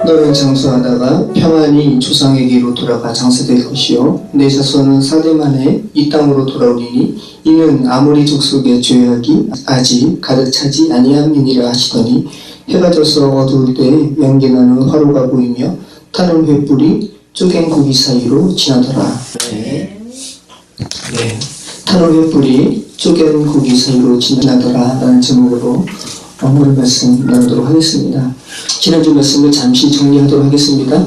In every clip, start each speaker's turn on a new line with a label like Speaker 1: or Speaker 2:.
Speaker 1: 너는 장수하다가 평안히 조상에게로 돌아가 장사될 것이요 내 자손은 4대 만에 이 땅으로 돌아오리니 이는 아모리 족속의 죄악이 아직 가득 차지 아니함이니라 하시더니 해가 져서 어두울 때 연기나는 화로가 보이며 타는 횃불이 쪼갠 고기 사이로 지나더라. 네. 타는 횃불이 쪼갠 고기 사이로 지나더라 라는 제목으로 오늘 말씀 나누도록 하겠습니다. 지난주 말씀을 잠시 정리하도록 하겠습니다.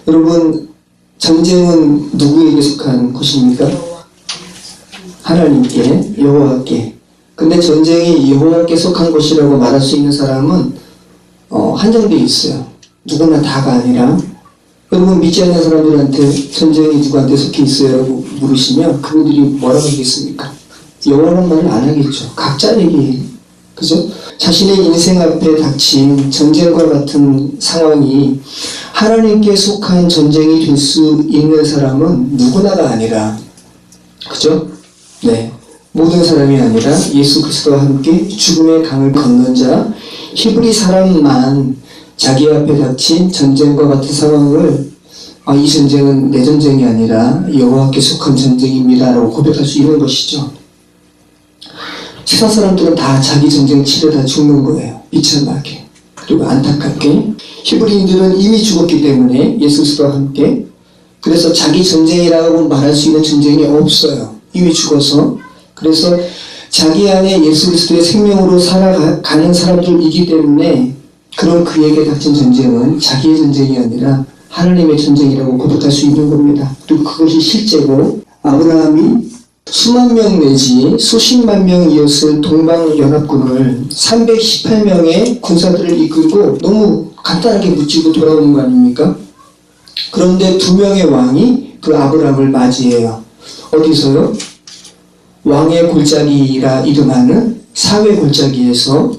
Speaker 1: 여러분, 전쟁은 누구에게 속한 것입니까? 하나님께, 여호와께. 근데 전쟁이 여호와께 속한 것이라고 말할 수 있는 사람은 한정되어 있어요. 누구나 다가 아니라. 여러분, 믿지 않는 사람들한테 전쟁이 누구한테 속해 있어요? 라고 물으시면 그분들이 뭐라고 하겠습니까? 여호와라는 말을 안 하겠죠. 각자에게. 그죠? 자신의 인생 앞에 닥친 전쟁과 같은 상황이 하나님께 속한 전쟁이 될 수 있는 사람은 누구나가 아니라, 그죠? 네. 모든 사람이 아니라 예수 그리스도와 함께 죽음의 강을 건넌 자, 히브리 사람만 자기 앞에 닥친 전쟁과 같은 상황을 이 전쟁은 내 전쟁이 아니라 여호와께 속한 전쟁입니다 라고 고백할 수 있는 것이죠. 세상 사람들은 다 자기 전쟁 치르다 죽는 거예요. 비참하게. 그리고 안타깝게. 히브리인들은 이미 죽었기 때문에 예수 그리스도와 함께. 그래서 자기 전쟁이라고 말할 수 있는 전쟁이 없어요. 이미 죽어서. 그래서 자기 안에 예수 그리스도의 생명으로 살아가는 사람들이기 때문에 그런 그에게 닥친 전쟁은 자기의 전쟁이 아니라 하나님의 전쟁이라고 고백할 수 있는 겁니다. 그리고 그것이 실제고 아브라함이 수만 명 내지 수십만 명이었을 동방연합군을 318명의 군사들을 이끌고 너무 간단하게 무찌고 돌아오는 거 아닙니까? 그런데 2명의 왕이 그 아브라함을 맞이해요. 어디서요? 왕의 골짜기라 이름하는 사회 골짜기에서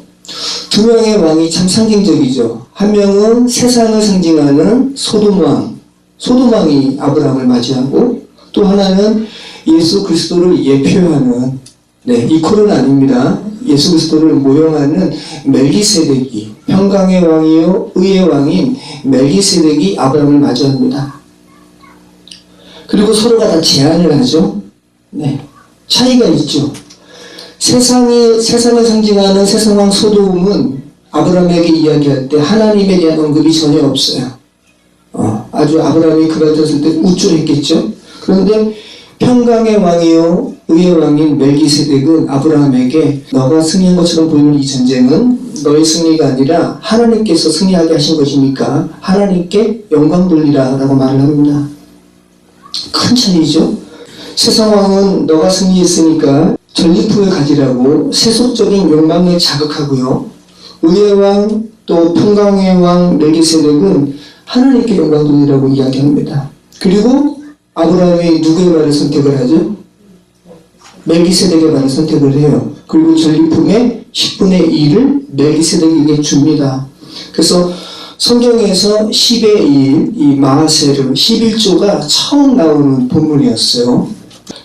Speaker 1: 2명의 왕이 참 상징적이죠. 한 명은 세상을 상징하는 소돔왕이 아브라함을 맞이하고, 또 하나는 예수 그리스도를 예표하는, 이퀄은 아닙니다. 예수 그리스도를 모형하는 멜기세덱이, 평강의 왕이요 의의 왕인 멜기세덱이 아브라함을 맞이합니다. 그리고 서로가 다 제안을 하죠. 차이가 있죠. 세상을 상징하는 세상왕 소돔은 아브라함에게 이야기할 때 하나님에 대한 언급이 전혀 없어요. 아주 아브라함이 그걸 들었을 때 우쭐했겠죠. 그런데 평강의 왕이요 의의 왕인 멜기세덱은 아브라함에게 너가 승리한 것처럼 보이는 이 전쟁은 너의 승리가 아니라 하나님께서 승리하게 하신 것이니까 하나님께 영광 돌리라 라고 말을 합니다. 큰 차이죠. 세상 왕은 너가 승리했으니까 전리품을 가지라고 세속적인 욕망을 자극하고요, 의의 왕 또 평강의 왕 멜기세덱은 하나님께 영광 돌리라고 이야기합니다. 그리고 아브라함이 누구의 말을 선택을 하죠? 멜기세덱의 말을 선택을 해요. 그리고 전리품의 10분의 1을 멜기세덱에게 줍니다. 그래서 성경에서 10의 1, 이 마하세르 11조가 처음 나오는 본문이었어요.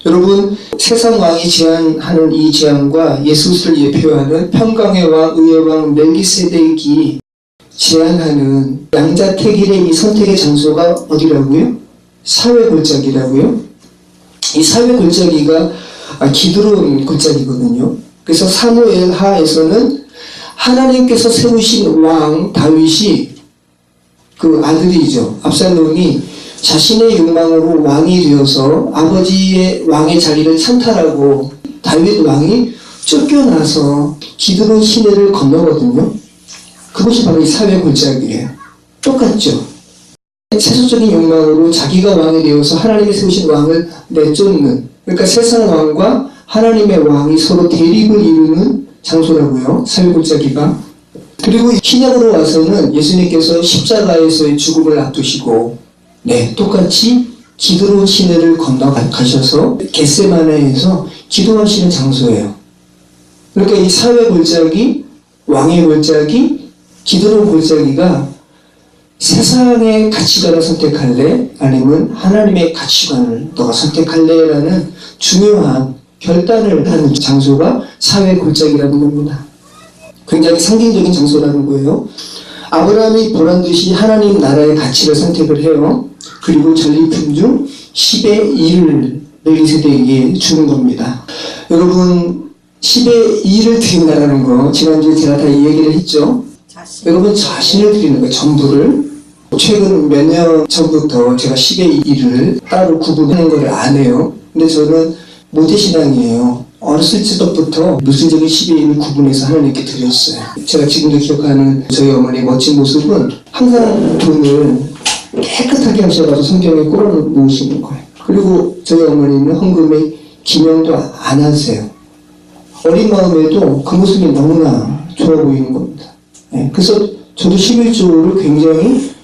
Speaker 1: 여러분, 세상 왕이 제안하는 이 제안과 예수 그리스도를 예표하는 평강의 왕, 의의 왕 멜기세덱이 제안하는 양자택일의 이 선택의 장소가 어디라고요? 사회 골짜기라고요? 이 사회 골짜기가 기드론 골짜기거든요. 그래서 사무엘 하에서는 하나님께서 세우신 왕 다윗이 그 아들이죠. 압살롬이 자신의 욕망으로 왕이 되어서 아버지의 왕의 자리를 찬탈하고 다윗 왕이 쫓겨나서 기드론 시내를 건너거든요. 그것이 바로 이 사회 골짜기예요. 똑같죠. 세속적인 욕망으로 자기가 왕이 되어서 하나님이 세우신 왕을 내쫓는, 그러니까 세상 왕과 하나님의 왕이 서로 대립을 이루는 장소라고요, 사회 골짜기가. 그리고 신약으로 와서는 예수님께서 십자가에서의 죽음을 앞두시고 똑같이 기드론 시내를 건너가셔서 겟세마네에서 기도하시는 장소예요. 그러니까 이 사회 골짜기, 왕의 골짜기, 기드론 골짜기가 세상의 가치관을 선택할래? 아니면 하나님의 가치관을 너가 선택할래? 라는 중요한 결단을 하는 장소가 사회 골짜기라는 겁니다. 굉장히 상징적인 장소라는 거예요. 아브라함이 보란 듯이 하나님 나라의 가치를 선택을 해요. 그리고 전리품 중 10의 1을 멜기세덱에게 주는 겁니다. 여러분 10의 1을 드린다는 거 지난주에 제가 다 얘기를 했죠. 여러분 자신을 드리는 거예요. 전부를. 최근 몇 년 전부터 제가 10의 1을 따로 구분하는 걸 안 해요. 근데 저는 모태신앙이에요. 어렸을 때부터 무슨적인 10의 1을 구분해서 하나님께 드렸어요. 제가 지금도 기억하는 저희 어머니의 멋진 모습은 항상 돈을 깨끗하게 하셔가지고 성경에 꼬라 놓으시는 거예요. 그리고 저희 어머니는 헌금에 기명도 안 하세요. 어린 마음에도 그 모습이 너무나 좋아 보이는 겁니다. 네, 그래서 저도 11조를 굉장히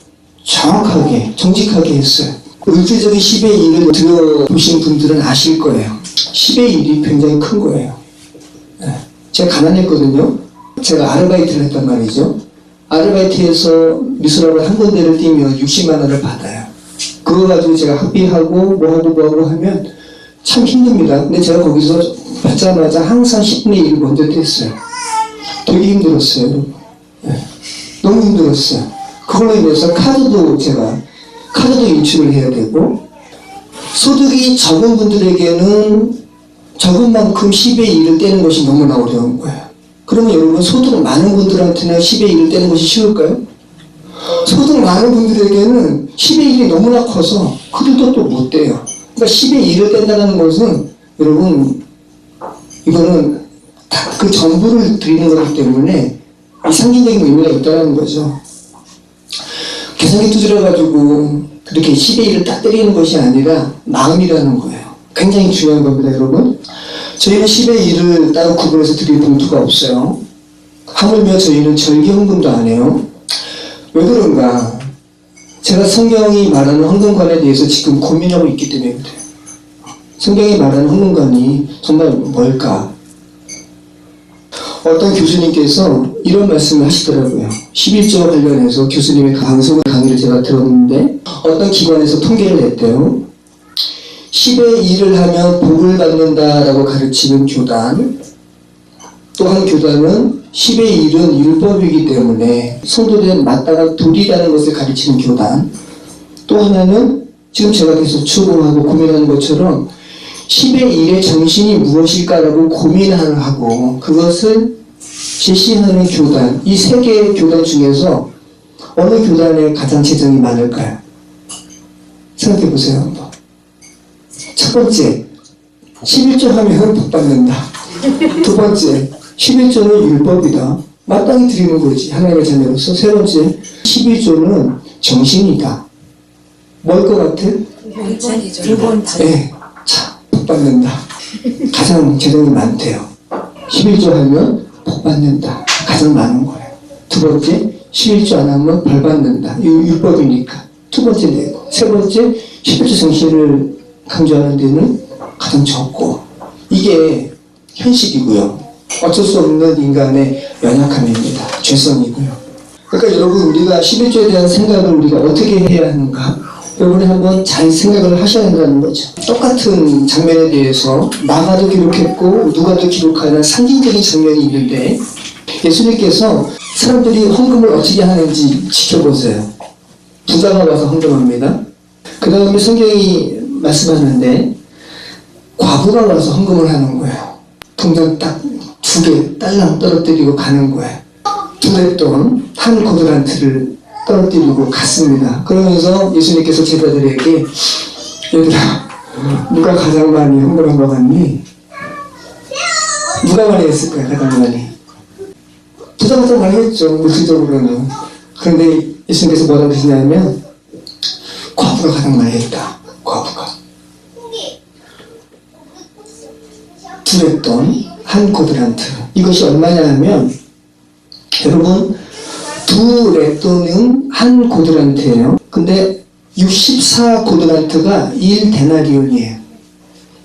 Speaker 1: 정확하게, 정직하게 했어요. 물질적인 10의 1을 들어보신 분들은 아실 거예요. 10의 1이 굉장히 큰 거예요. 네, 제가 가난했거든요. 제가 아르바이트를 했단 말이죠. 아르바이트에서 미술학원 한 군데를 뛰면 60만 원을 받아요. 그거 가지고 제가 학비하고 뭐하고 하면 참 힘듭니다. 근데 제가 거기서 받자마자 항상 10분의 1을 먼저 뗐어요. 되게 힘들었어요. 네. 너무 힘들었어요. 그걸로 인해서 카드도 인출을 해야 되고, 소득이 적은 분들에게는 적은 만큼 10의 1을 떼는 것이 너무나 어려운 거예요. 그러면 여러분 소득 많은 분들한테는 10의 1을 떼는 것이 쉬울까요? 소득 많은 분들에게는 10의 1이 너무나 커서 그들도 또 못 떼요. 그러니까 10의 1을 뗀다는 것은 여러분 이거는 다 그 전부를 드리는 거기 때문에 상징적인 의미가 있다는 거죠. 계산기 두드려가지고 그렇게 10의 1을 딱 때리는 것이 아니라 마음이라는 거예요. 굉장히 중요한 겁니다, 여러분. 저희는 10의 1을 따로 구분해서 드릴 봉투가 없어요. 하물며 저희는 절기 헌금도 안 해요. 왜 그런가? 제가 성경이 말하는 헌금관에 대해서 지금 고민하고 있기 때문에 그래요. 성경이 말하는 헌금관이 정말 뭘까? 어떤 교수님께서 이런 말씀을 하시더라고요. 11조 관련해서 교수님의 방송 강의를 제가 들었는데 어떤 기관에서 통계를 냈대요. 10의 1을 하면 복을 받는다라고 가르치는 교단, 또 한 교단은 10의 1은 율법이기 때문에 성도된 마땅한 도리라는 것을 가르치는 교단, 또 하나는 지금 제가 계속 추구하고 고민하는 것처럼 10의 1의 정신이 무엇일까라고 고민하고 그것을 제시하는 교단, 이 세 개의 교단 중에서 어느 교단에 가장 재정이 많을까요? 생각해 보세요 한번. 첫 번째, 11조 하면 복 받는다. 두 번째, 11조는 율법이다. 마땅히 드리는 거지, 하나님의 자녀로서. 세 번째, 12조는 정신이다. 뭘 것 같아?
Speaker 2: 두 번째.
Speaker 1: 네, 자, 복 받는다. 가장 재정이 많대요. 11조 하면 복 받는다. 가장 많은 거예요. 두 번째, 11조 안 하면 벌 받는다. 이 율법이니까. 두 번째 내고. 세 번째, 11조 정신을 강조하는 데는 가장 적고. 이게 현실이고요. 어쩔 수 없는 인간의 연약함입니다. 죄성이고요. 그러니까 여러분, 우리가 11조에 대한 생각을 우리가 어떻게 해야 하는가? 여러분이 한번 잘 생각을 하셔야 한다는 거죠. 똑같은 장면에 대해서 마가도 기록했고 누가도 기록하는 상징적인 장면이 있는데 예수님께서 사람들이 헌금을 어떻게 하는지 지켜보세요. 부자가 와서 헌금합니다. 그 다음에 성경이 말씀하는데 과부가 와서 헌금을 하는 거예요. 통장 딱 2개 딸랑 떨어뜨리고 가는 거예요. 두레돈 한 고드란트를 떨어뜨리고 갔습니다. 그러면서 예수님께서 제자들에게 얘들아 누가 가장 많이 헌금한 것 같니? 누가 많이 했을까요? 가장 많이 부자가 더 많이 했죠, 물질적으로는. 그런데 예수님께서 뭐라고 하시냐면 과부가 가장 많이 했다. 과부가 두레돈 한 고드란트. 이것이 얼마냐 하면 여러분 두 렛돈은 한 고드란트예요. 근데 64고드란트가 1데나리온이에요.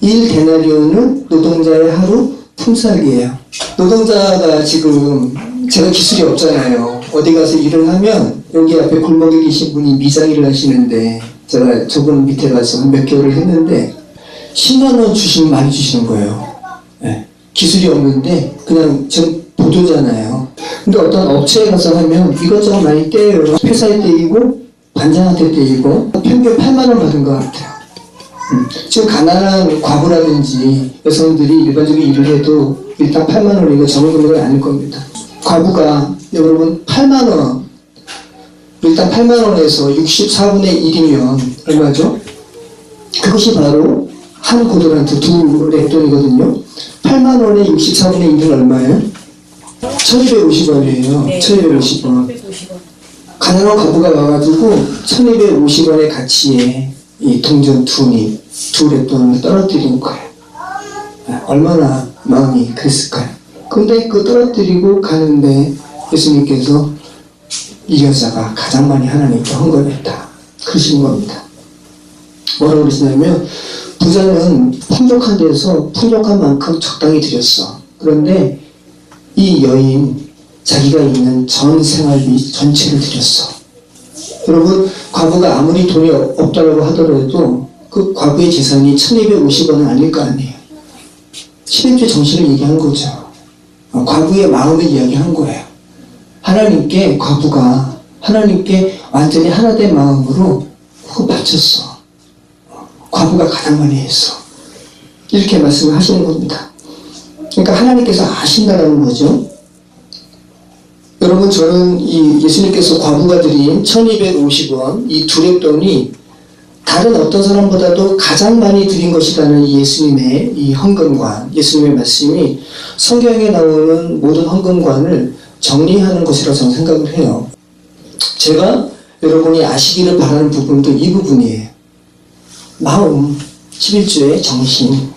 Speaker 1: 1데나리온은 노동자의 하루 품삯이에요. 노동자가 지금 제가 기술이 없잖아요. 어디 가서 일을 하면 여기 앞에 골목에 계신 분이 미장일을 하시는데 제가 저분 밑에 가서 한 몇 개월을 했는데 10만 원 주시면 많이 주시는 거예요. 네. 기술이 없는데 그냥 전 보조잖아요. 근데 어떤 업체에 가서 하면 이것저것 많이 떼요. 회사에 떼이고 반장한테 떼이고 평균 8만 원 받은 것 같아요. 지금 가난한 과부라든지 여성들이 일반적인 일을 해도 일단 8만 원이고 적은 금액은 아닐 겁니다. 과부가 여러분 8만 원, 일단 8만 원에서 64분의 1이면 얼마죠? 그것이 바로 한 고도란트 두 랩돈이거든요. 8만 원에 64분의 1은 얼마예요? 1250원이에요.
Speaker 2: 네.
Speaker 1: 1250원.
Speaker 2: 150원.
Speaker 1: 가난한 과부가 와가지고 1250원의 가치에 이 동전 두 랩돈을 떨어뜨린 거예요. 얼마나 마음이 그랬을까요? 근데 그 떨어뜨리고 가는데 예수님께서 이 여자가 가장 많이 하나님께 헌금했다. 그러신 겁니다. 뭐라고 그러시냐면 부자는 풍족한 데서 풍족한 만큼 적당히 드렸어. 그런데 이 여인 자기가 있는 전 생활비 전체를 드렸어. 여러분 과부가 아무리 돈이 없다고 하더라도 그 과부의 재산이 1250원은 아닐 거 아니에요. 11조 정신을 얘기한 거죠. 과부의 마음을 이야기한 거예요. 하나님께 과부가 하나님께 완전히 하나된 마음으로 그거 바쳤어. 과부가 가장 많이 했어. 이렇게 말씀을 하시는 겁니다. 그러니까 하나님께서 아신다는 거죠. 여러분 저는 이 예수님께서 과부가 드린 1250원 이 두 랩돈이 다른 어떤 사람보다도 가장 많이 드린 것이라는 이 예수님의 이 헌금관, 예수님의 말씀이 성경에 나오는 모든 헌금관을 정리하는 것이라고 저는 생각을 해요. 제가 여러분이 아시기를 바라는 부분도 이 부분이에요. 마음, 11조의 정신.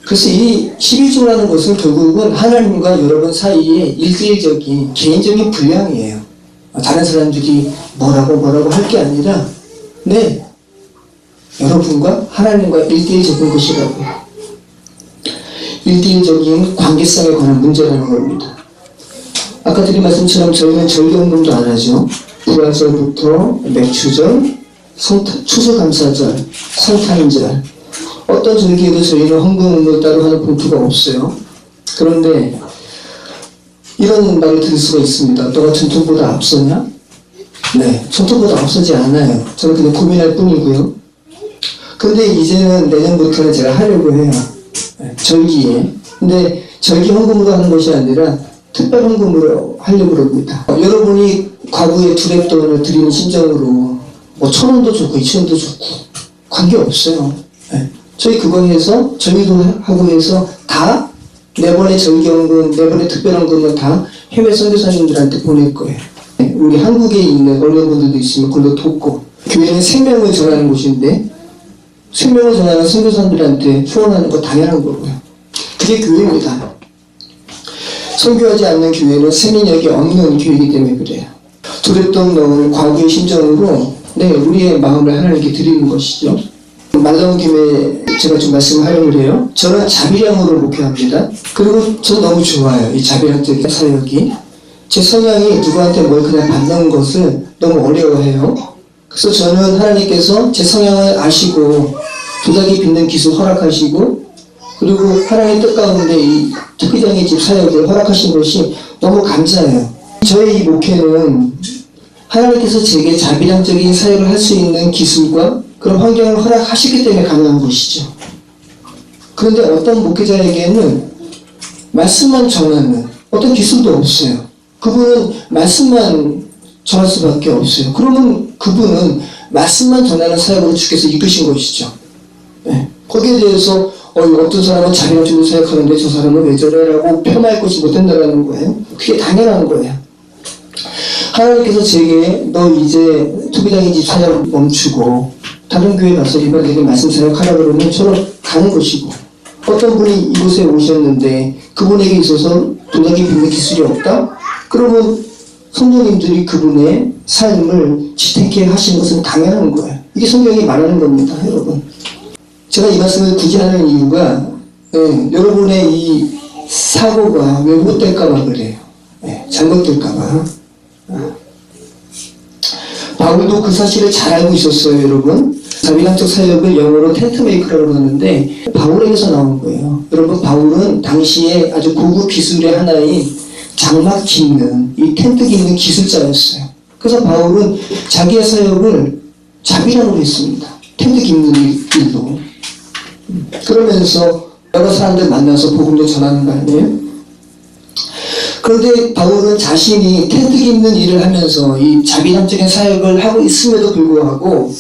Speaker 1: 그래서 이 11조라는 것은 결국은 하나님과 여러분 사이의 일대일적인 개인적인 분량이에요. 다른 사람들이 뭐라고 할 게 아니라 네, 여러분과 하나님과 일대일적인 것이라고요. 일대일적인 관계성에 관한 문제라는 겁니다. 아까 드린 말씀처럼 저희는 절기헌금도 안 하죠. 부활절부터 맥추절, 추수감사절, 성탄절 어떤 절기에도 저희는 헌금을 따로 하는 봉투가 없어요. 그런데 이런 말을 들을 수가 있습니다. 너가 전통보다 앞서냐? 네, 전통보다 앞서지 않아요. 저는 그냥 고민할 뿐이고요. 근데 이제는 내년부터는 제가 하려고 해요. 절기에. 근데 절기 헌금으로 하는 것이 아니라 특별 헌금으로 하려고 합니다. 여러분이 과부의 두 랩돈을 드리는 심정으로 뭐 1,000원도 좋고 2,000원도 좋고 관계없어요. 네. 저희 그거 해서 저희도 하고 해서 다 내번에 절기헌금, 내번에 특별헌금은 다 해외 선교사님들한테 보낼 거예요. 네. 우리 한국에 있는 어려운분들도 있으면 그걸로 돕고 교회는 생명을 전하는 곳인데 생명을 전하는 선교사님들한테 후원하는 거 당연한 거고요. 그게 교회입니다. 선교하지 않는 교회는 생명력이 없는 교회이기 때문에 그래요. 두 랩돈 넣은 과부의 심정으로 네, 우리의 마음을 하나님께 드리는 것이죠. 말 나온 김에 제가 좀 말씀하려고 해요. 저는 자비량으로 목회합니다. 그리고 저 너무 좋아요. 이 자비량적인 사역이. 제 성향이 누구한테 뭘 그냥 받는 것을 너무 어려워해요. 그래서 저는 하나님께서 제 성향을 아시고 도자기 빚는 기술 허락하시고 그리고 하나님의 뜻 가운데 이 특기장의 집 사역을 허락하신 것이 너무 감사해요. 저의 이 목회는 하나님께서 제게 자비량적인 사역을 할 수 있는 기술과 그런 환경을 허락하시기 때문에 가능한 것이죠. 그런데 어떤 목회자에게는 말씀만 전하는 어떤 기술도 없어요. 그분은 말씀만 전할 수밖에 없어요. 그러면 그분은 말씀만 전하는 사역으로 주께서 이끄신 것이죠. 네. 거기에 대해서 어떤 사람은 자비량적으로 사역하는데 저 사람은 왜 저래라고 폄하할 것이 못된다는 거예요. 그게 당연한 거예요. 하나님께서 제게 너 이제 투비장의 집 사역 멈추고 다른 교회 가서 일반적인 말씀 사역하라 그러면 저는 가는 것이고 어떤 분이 이곳에 오셨는데 그분에게 있어서 도자기 빚는 기술이 없다? 그러면 성도님들이 그분의 삶을 지탱케 하시는 것은 당연한 거예요. 이게 성경이 말하는 겁니다, 여러분. 제가 이 말씀을 굳이 하는 이유가 여러분의 이 사고가 왜못될까봐 그래요. 잘못될까봐. 바울도 그 사실을 잘 알고 있었어요, 여러분. 자비랑적 사역을 영어로 텐트메이커라고 하는데 바울에게서 나온 거예요. 여러분, 바울은 당시에 아주 고급 기술의 하나인 장막 깃는, 이 텐트 깃는 기술자였어요. 그래서 바울은 자기의 사역을 자비라고 했습니다. 텐트 깃는 일로. 그러면서 여러 사람들 만나서 복음도 전하는 거 아니에요? 그런데 바울은 자신이 텐트 깃는 일을 하면서 이 자비람적인 사역을 하고 있음에도 불구하고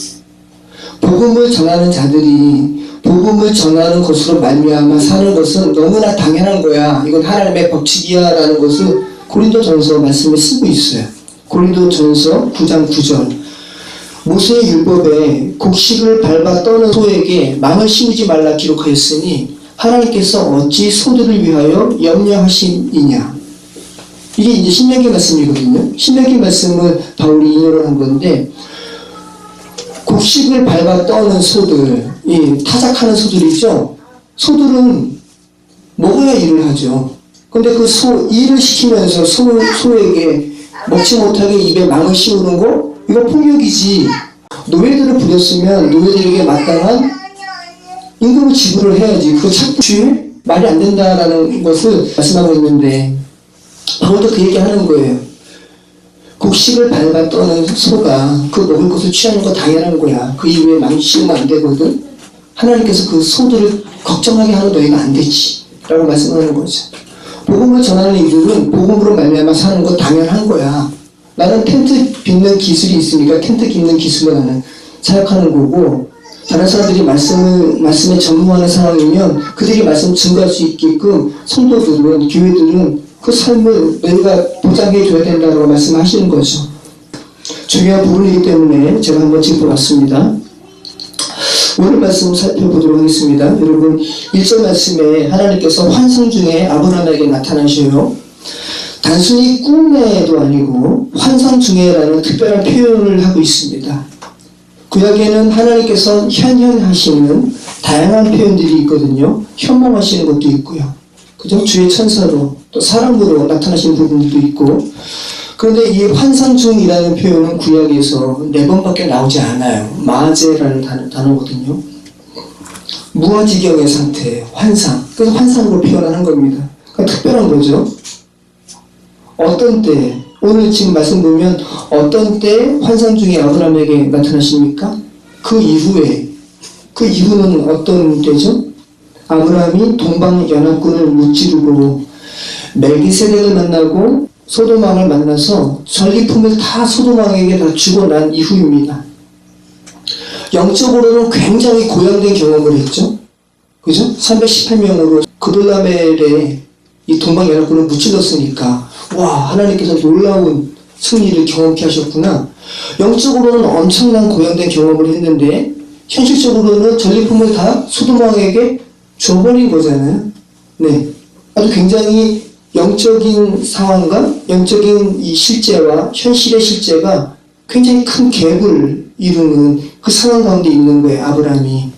Speaker 1: 복음을 전하는 자들이 복음을 전하는 것으로 말미암아 사는 것은 너무나 당연한 거야. 이건 하나님의 법칙이야 라는 것을 고린도전서 말씀에 쓰고 있어요. 고린도전서 9장 9절. 모세의 율법에 곡식을 밟아 떠는 소에게 망을 심지 말라 기록하였으니 하나님께서 어찌 소들을 위하여 염려하심이냐. 이게 이제 신명기 말씀이거든요. 신명기 말씀을 바울이 인용을 한 건데, 곡식을 밟아 떠는 소들, 이 타작하는 소들이죠. 소들은 먹어야 일을 하죠. 근데 그 일을 시키면서 소에게 먹지 못하게 입에 망을 씌우는 거, 이거 폭력이지. 노예들을 부렸으면 노예들에게 마땅한 임금을 지불을 해야지. 그거 착취 말이 안 된다라는 것을 말씀하고 있는데, 바울도 그 얘기 하는 거예요. 곡식을 밟아 떠는 소가 그 먹을 것을 취하는 거 당연한 거야. 그 이후에 망이 씌우면 안 되거든. 하나님께서 그 소들을 걱정하게 하는 너희가 안 되지 라고 말씀하는 거죠. 복음을 전하는 이들은 복음으로 말미암아 사는 거 당연한 거야. 나는 텐트 빚는 기술이 있으니까 텐트 빚는 기술로 나는 사역하는 거고, 다른 사람들이 말씀에 전무하는 상황이면 그들이 말씀 증거할 수 있게끔 성도들은, 교회들은 그 삶을 너희가 보장해 줘야 된다고 말씀하시는 거죠. 중요한 부분이기 때문에 제가 한번 짚어봤습니다. 오늘 말씀 살펴보도록 하겠습니다. 여러분, 1절 말씀에 하나님께서 환상 중에 아브라함에게 나타나셔요. 단순히 꿈에도 아니고 환상 중에라는 특별한 표현을 하고 있습니다. 구약에는 하나님께서 현현하시는 다양한 표현들이 있거든요. 현몽하시는 것도 있고요. 그죠? 주의 천사로 또 사람으로 나타나시는 부분들도 있고, 그런데 이 환상 중이라는 표현은 구약에서 4번밖에 나오지 않아요. 마제라는 단어거든요. 무아지경의 상태, 환상. 그래서 환상으로 표현하는 겁니다. 그러니까 특별한 거죠. 어떤 때, 오늘 지금 말씀 보면 어떤 때 환상 중에 아브라함에게 나타나십니까? 그 이후는 어떤 때죠? 아브라함이 동방연합군을 무찌르고 멜기세덱을 만나고 소돔왕을 만나서 전리품을 다 소돔왕에게 다 주고 난 이후입니다. 영적으로는 굉장히 고양된 경험을 했죠. 그죠? 318명으로 그돌라멜에 이 동방연합군을 무찔렀으니까 와, 하나님께서 놀라운 승리를 경험케 하셨구나. 영적으로는 엄청난 고양된 경험을 했는데 현실적으로는 전리품을 다 소돔왕에게 줘버린 거잖아요. 네. 아주 굉장히 영적인 상황과 영적인 이 실제와 현실의 실제가 굉장히 큰 갭을 이루는 그 상황 가운데 있는 거예요,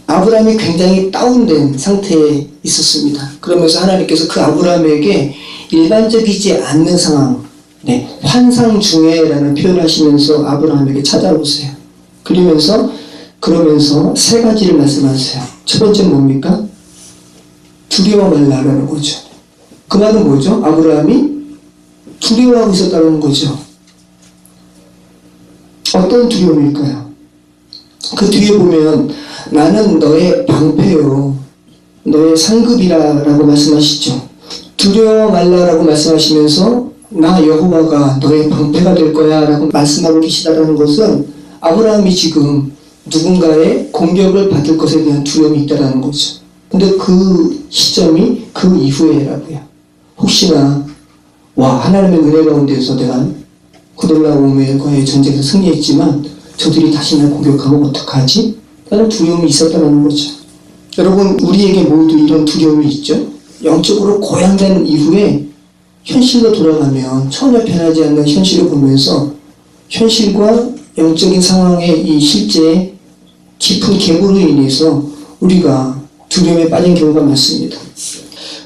Speaker 1: 아브라함이 굉장히 다운된 상태에 있었습니다. 그러면서 하나님께서 그 아브라함에게 일반적이지 않는 상황, 네, 환상 중에라는 표현을 하시면서 아브라함에게 찾아오세요. 그러면서 3가지를 말씀하세요. 첫 번째는 뭡니까? 두려워 말라라는 거죠. 그 말은 뭐죠? 아브라함이 두려워하고 있었다는 거죠. 어떤 두려움일까요? 그 뒤에 보면 나는 너의 방패요, 너의 상급이라라고 말씀하시죠. 두려워 말라라고 말씀하시면서 나 여호와가 너의 방패가 될 거야 라고 말씀하고 계시다라는 것은 아브라함이 지금 누군가의 공격을 받을 것에 대한 두려움이 있다라는 거죠. 근데 그 시점이 그 이후에라고요. 혹시나 하나님의 은혜 가운데서 내가 그돌라오멜과의 전쟁에서 승리했지만 저들이 다시 날 공격하면 어떡하지? 라는 두려움이 있었다는 거죠. 여러분, 우리에게 모두 이런 두려움이 있죠. 영적으로 고양된 이후에 현실로 돌아가면 전혀 변하지 않는 현실을 보면서 현실과 영적인 상황의 이 실제의 깊은 갭으로 인해서 우리가 두려움에 빠진 경우가 많습니다.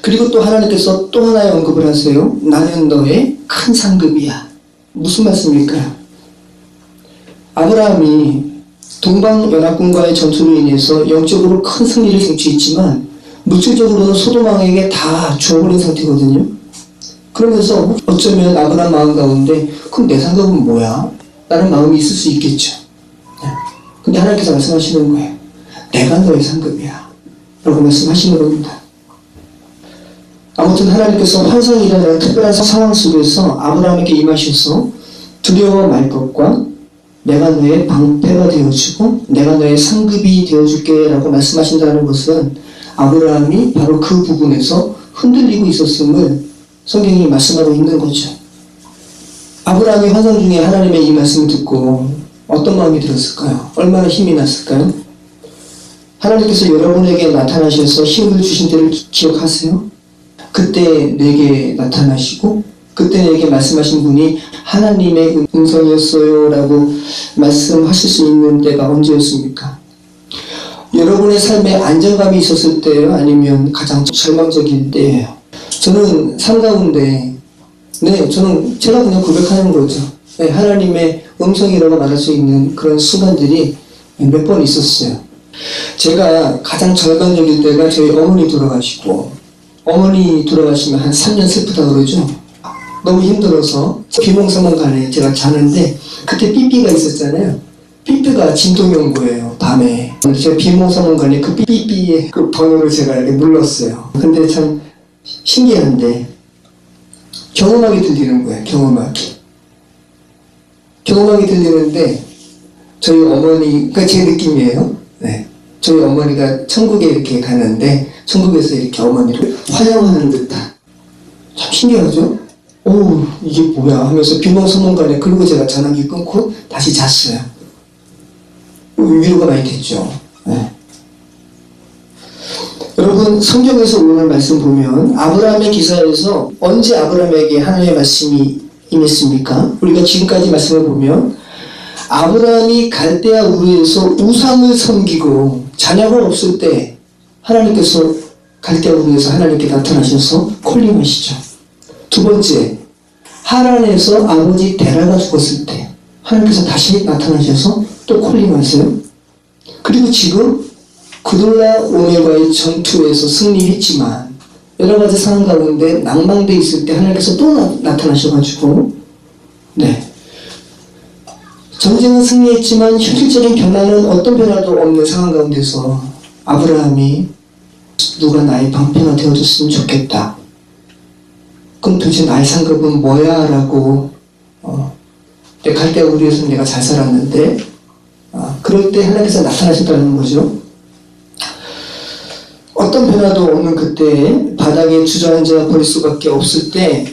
Speaker 1: 그리고 또 하나님께서 또 하나의 언급을 하세요. 나는 너의 큰 상급이야. 무슨 말씀일까요? 아브라함이 동방연합군과의 전투로 인해서 영적으로 큰 승리를 쟁취했지만 물질적으로는 소돔왕에게 다 죽어버린 상태거든요. 그러면서 어쩌면 아브라함 마음 가운데 그럼 내 상급은 뭐야? 라는 마음이 있을 수 있겠죠. 근데 하나님께서 말씀하시는 거예요. 내가 너의 상급이야 라고 말씀하시는 겁니다. 아무튼 하나님께서 환상이라는 특별한 상황 속에서 아브라함에게 임하셔서 두려워 말 것과 내가 너의 방패가 되어주고 내가 너의 상급이 되어줄게 라고 말씀하신다는 것은 아브라함이 바로 그 부분에서 흔들리고 있었음을 성경이 말씀하고 있는 거죠. 아브라함이 환상 중에 하나님의 이 말씀을 듣고 어떤 마음이 들었을까요? 얼마나 힘이 났을까요? 하나님께서 여러분에게 나타나셔서 힘을 주신 때를 기억하세요? 그때 내게 나타나시고 그때 내게 말씀하신 분이 하나님의 음성이었어요 라고 말씀하실 수 있는 때가 언제였습니까? 여러분의 삶에 안정감이 있었을 때예요? 아니면 가장 절망적일 때예요? 저는 삶 가운데 저는 제가 그냥 고백하는 거죠. 하나님의 음성이라고 말할 수 있는 그런 순간들이 몇 번 있었어요. 제가 가장 절망적일 때가 저희 어머니 돌아가시고 어머니 돌아가시면 한 3년 슬프다 그러죠. 너무 힘들어서 비몽사몽간에 제가 자는데 그때 삐삐가 있었잖아요. 삐삐가 진동용구예요. 밤에 제가 비몽사몽간에 그 삐삐의 그 번호를 제가 이렇게 눌렀어요. 근데 참 신기한데 경음악이 들리는 거예요. 경음악이 들리는데 저희 어머니, 그러니까 제 느낌이에요. 저희 어머니가 천국에 이렇게 가는데 천국에서 이렇게 어머니를 환영하는 듯한, 참 신기하죠? 오, 이게 뭐야 하면서 비몽사몽간에, 그리고 제가 전화기 끊고 다시 잤어요. 위로가 많이 됐죠. 여러분, 성경에서 오늘 말씀 보면 아브라함의 기사에서 언제 아브라함에게 하나님의 말씀이 임했습니까? 우리가 지금까지 말씀을 보면 아브라함이 갈대아 우르에서 우상을 섬기고 자녀가 없을 때 하나님께서 갈대아 우르에서 하나님께 나타나셔서 콜림하시죠. 두 번째, 하란에서 아버지 데라가 죽었을 때 하나님께서 다시 나타나셔서 또 콜림하세요. 그리고 지금 그돌라 오멜과의 전투에서 승리했지만 여러 가지 상황 가운데 낭망돼 있을 때 하나님께서 또 나타나셔가지고 전쟁은 승리했지만 현실적인 변화는 어떤 변화도 없는 상황 가운데서 아브라함이 누가 나의 방패가 되어줬으면 좋겠다. 그럼 도대체 나의 상급은 뭐야? 라고 내 갈대아 우르에서 내가 잘 살았는데 그럴 때 하나님께서 나타나셨다는 거죠. 어떤 변화도 없는 그때 바닥에 주저앉아 버릴 수밖에 없을 때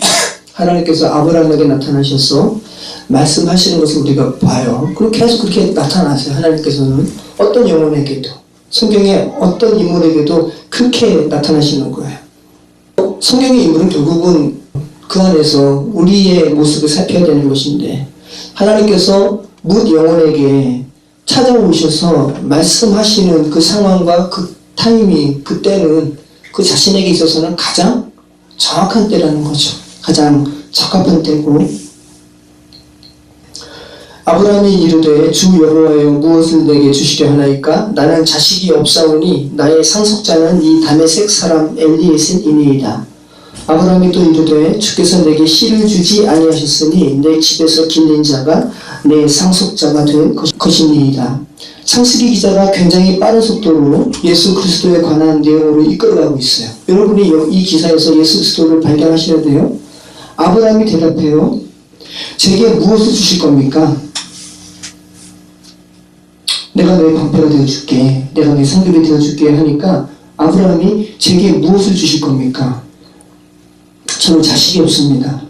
Speaker 1: 하나님께서 아브라함에게 나타나셔서 말씀하시는 것을 우리가 봐요. 그리고 계속 그렇게 나타나세요. 하나님께서는 어떤 영혼에게도, 성경의 어떤 인물에게도 그렇게 나타나시는 거예요. 성경의 인물은 결국은 그 안에서 우리의 모습을 살펴야 되는 것인데 하나님께서 뭇 영혼에게 찾아오셔서 말씀하시는 그 상황과 그 타이밍, 그때는 그 자신에게 있어서는 가장 정확한 때라는 거죠. 가장 적합한 때고, 아브라함이 이르되 주 여호와여 무엇을 내게 주시려 하나이까? 나는 자식이 없사오니 나의 상속자는 이 다메섹 사람 엘리에셀이니이다. 아브라함이 또 이르되 주께서 내게 씨를 주지 아니하셨으니 내 집에서 길린 자가 내 상속자가 될 것이니이다. 창세기 기자가 굉장히 빠른 속도로 예수 그리스도에 관한 내용으로 이끌어가고 있어요. 여러분이 이 기사에서 예수 그리스도를 발견하셔야 돼요. 아브라함이 대답해요. 제게 무엇을 주실 겁니까? 내가 너의 방패가 되어줄게, 내가 너의 상급이 되어줄게 하니까 아브라함이 제게 무엇을 주실 겁니까? 저는 자식이 없습니다.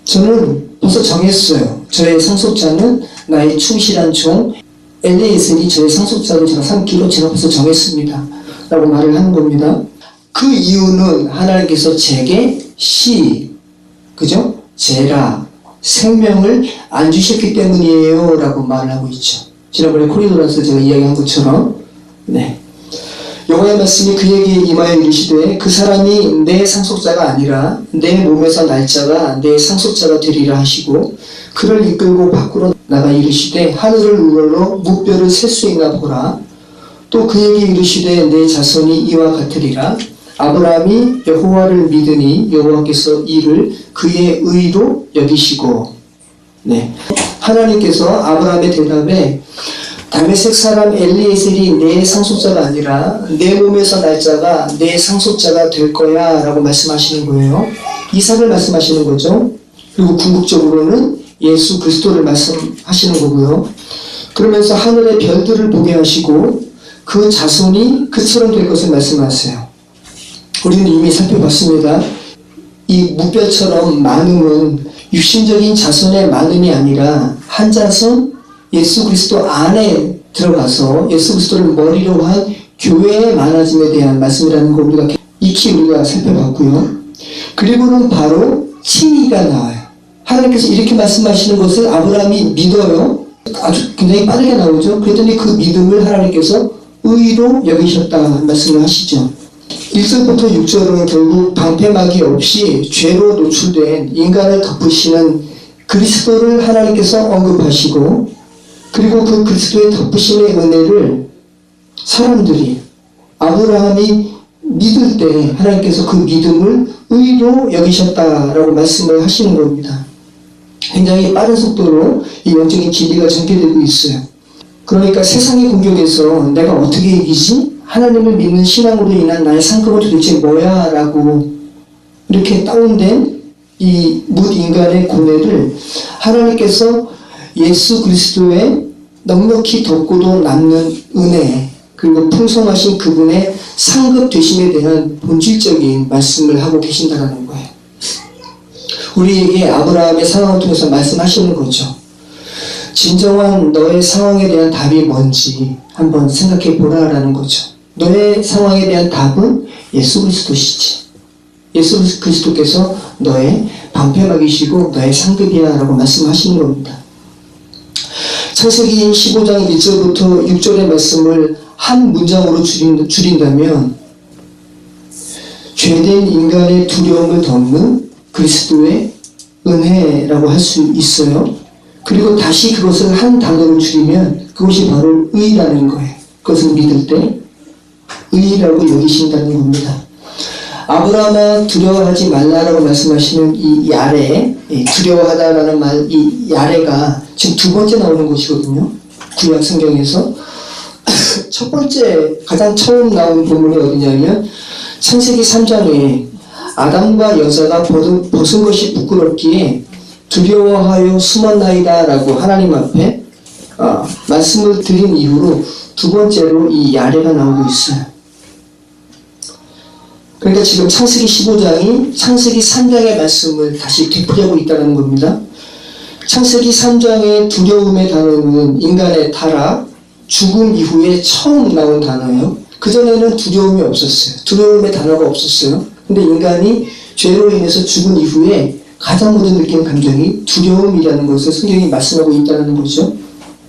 Speaker 1: 저는 벌써 정했어요. 저의 상속자는 나의 충실한 종 엘리에셀이 저의 상속자로 제가 삼기로 제가 벌써 정했습니다. 라고 말을 하는 겁니다. 그 이유는 하나님께서 제게 그죠? 제라, 생명을 안 주셨기 때문이에요. 라고 말을 하고 있죠. 지난번에 코리도라서 제가 이야기한 것처럼, 여호와의 말씀이 그에게 임하여 이르시되 그 사람이 내 상속자가 아니라 내 몸에서 날 자가 내 상속자가 되리라 하시고 그를 이끌고 밖으로 나가 이르시되 하늘을 우러러 무뼈를 셀 수 있나 보라. 또 그에게 이르시되 내 자손이 이와 같으리라. 아브라함이 여호와를 믿으니 여호와께서 이를 그의 의로 여기시고. 네. 하나님께서 아브라함의 대답에 다메섹 사람 엘리에셀이 내 상속자가 아니라 내 몸에서 날 자가 내 상속자가 될 거야 라고 말씀하시는 거예요. 이삭을 말씀하시는 거죠. 그리고 궁극적으로는 예수 그리스도를 말씀하시는 거고요. 그러면서 하늘의 별들을 보게 하시고 그 자손이 그처럼 될 것을 말씀하세요. 우리는 이미 살펴봤습니다. 이 무뼈처럼 많음은 육신적인 자손의 많음이 아니라 한 자손 예수 그리스도 안에 들어가서 예수 그리스도를 머리로 한 교회의 많아짐에 대한 말씀이라는 걸 우리가 익히 우리가 살펴봤고요. 그리고는 바로 칭의가 나와요. 하나님께서 이렇게 말씀하시는 것을 아브라함이 믿어요. 아주 굉장히 빠르게 나오죠. 그랬더니 그 믿음을 하나님께서 의로 여기셨다 말씀을 하시죠. 1절부터 6절은 결국 방패막이 없이 죄로 노출된 인간을 덮으시는 그리스도를 하나님께서 언급하시고, 그리고 그 그리스도의 덮으심의 은혜를 사람들이 아브라함이 믿을 때 하나님께서 그 믿음을 의로 여기셨다라고 말씀을 하시는 겁니다. 굉장히 빠른 속도로 이 영적인 진리가 전개되고 있어요. 그러니까 세상의 공격에서 내가 어떻게 이기지? 하나님을 믿는 신앙으로 인한 나의 상급은 도대체 뭐야? 라고 이렇게 다운된 이 뭇인간의 고뇌를 하나님께서 예수 그리스도의 넉넉히 덮고도 남는 은혜, 그리고 풍성하신 그분의 상급 되심에 대한 본질적인 말씀을 하고 계신다는 거예요. 우리에게 아브라함의 상황을 통해서 말씀하시는 거죠. 진정한 너의 상황에 대한 답이 뭔지 한번 생각해 보라라는 거죠. 너의 상황에 대한 답은 예수 그리스도시지. 예수 그리스도께서 너의 방패막이시고 너의 상급이야 라고 말씀하시는 겁니다. 창세기 15장 1절부터 6절의 말씀을 한 문장으로 줄인다면 죄된 인간의 두려움을 덮는 그리스도의 은혜라고 할 수 있어요. 그리고 다시 그것을 한 단어로 줄이면 그것이 바로 의라는 거예요. 그것을 믿을 때 의라고 여기신다는 겁니다. 아브라함아 두려워하지 말라라고 말씀하시는 이 야레, 두려워하다라는 말, 이 야레가 지금 두 번째 나오는 것이거든요. 구약 성경에서 첫 번째 가장 처음 나온 부분이 어디냐면 창세기 3장에 아담과 여자가 벗은 것이 부끄럽기에 두려워하여 숨었나이다 라고 하나님 앞에 말씀을 드린 이후로 두 번째로 이 야레가 나오고 있어요. 그러니까 지금 창세기 15장이 창세기 3장의 말씀을 다시 되풀이하고 있다는 겁니다. 창세기 3장의 두려움의 단어는 인간의 타락, 죽음 이후에 처음 나온 단어예요. 그전에는 두려움이 없었어요. 두려움의 단어가 없었어요. 근데 인간이 죄로 인해서 죽은 이후에 가장 먼저 느끼는 감정이 두려움이라는 것을 성경이 말씀하고 있다는 거죠.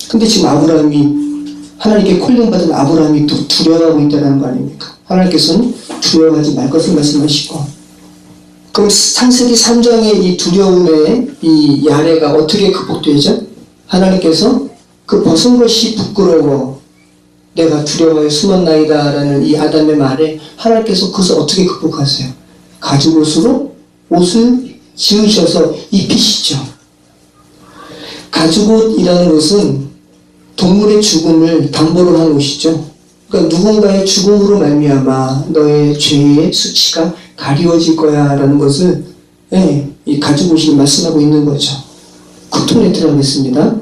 Speaker 1: 근데 지금 아브라함이, 하나님께 콜링받은 아브라함이 또 두려워하고 있다는 거 아닙니까? 하나님께서는 두려워하지 말 것을 말씀하시고, 그럼 창세기 3장의 이 두려움의 이 야레가 어떻게 극복되죠? 하나님께서 그 벗은 것이 부끄러워 내가 두려워해 숨었나이다 라는 이 아담의 말에 하나님께서 그것을 어떻게 극복하세요? 가죽옷으로 옷을 지으셔서 입히시죠. 가죽옷이라는 것은 동물의 죽음을 담보로 한 옷이죠. 그러니까 누군가의 죽음으로 말미암아 너의 죄의 수치가 가리워질 거야 라는 것을 이 가죽옷이 말씀하고 있는 거죠. 쿠토네트라고 했습니다.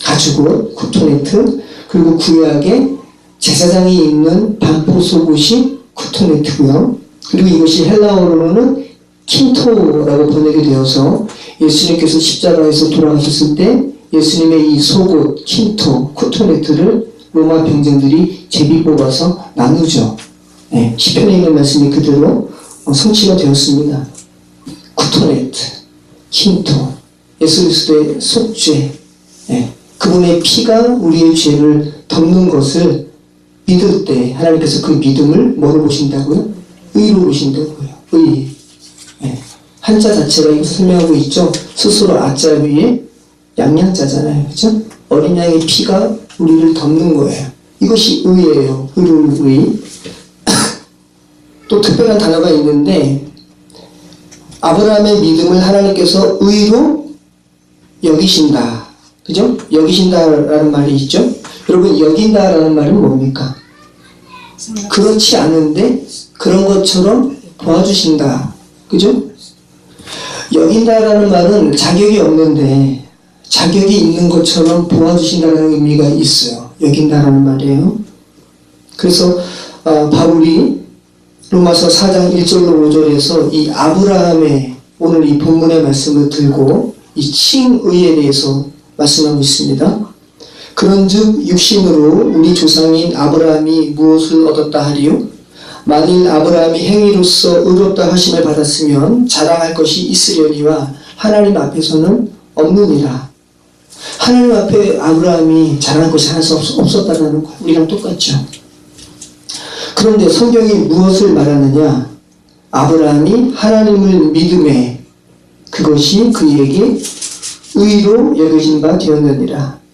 Speaker 1: 가죽옷, 쿠토네트, 그리고 구약에 제사장이 입는 반포 속옷이 쿠토네트고요. 그리고 이것이 헬라어로는 킨토라고 번역이 되어서 예수님께서 십자가에서 돌아가셨을 때 예수님의 이 속옷, 킨토, 쿠토네트를 로마 병정들이 제비 뽑아서 나누죠. 시편에 있는 말씀이 그대로 성취가 되었습니다. 쿠토네트, 킨토, 예수 그리스도의 속죄, 그분의 피가 우리의 죄를 덮는 것을 믿을 때 하나님께서 그 믿음을 뭐로 보신다고요? 의로 보신다고요. 의. 한자 자체가 이거 설명하고 있죠. 스스로 아자 위에 양양자잖아요. 그죠? 어린 양의 피가 우리를 덮는 거예요. 이것이 의예요. 의로운 의. 또 특별한 단어가 있는데 아브라함의 믿음을 하나님께서 의로 여기신다. 그죠? 여기신다라는 말이 있죠? 여러분, 여긴다라는 말은 뭡니까? 그렇지 않은데 그런 것처럼 도와주신다. 그죠? 여긴다라는 말은 자격이 없는데 자격이 있는 것처럼 도와주신다는 의미가 있어요. 여긴다라는 말이에요. 그래서 바울이 로마서 4장 1절로 5절에서 이 아브라함의 오늘 이 본문의 말씀을 들고 이 칭의에 대해서 말씀하고 있습니다. 그런즉 육신으로 우리 조상인 아브라함이 무엇을 얻었다 하리요? 만일 아브라함이 행위로서 의롭다 하심을 받았으면 자랑할 것이 있으려니와 하나님 앞에서는 없느니라. 하나님 앞에 아브라함이 자랑할 것이 하나도 없었다는 거 우리랑 똑같죠. 그런데 성경이 무엇을 말하느냐? 아브라함이 하나님을 믿음에 그것이 그에게 의로 여겨진 바 되었느니라.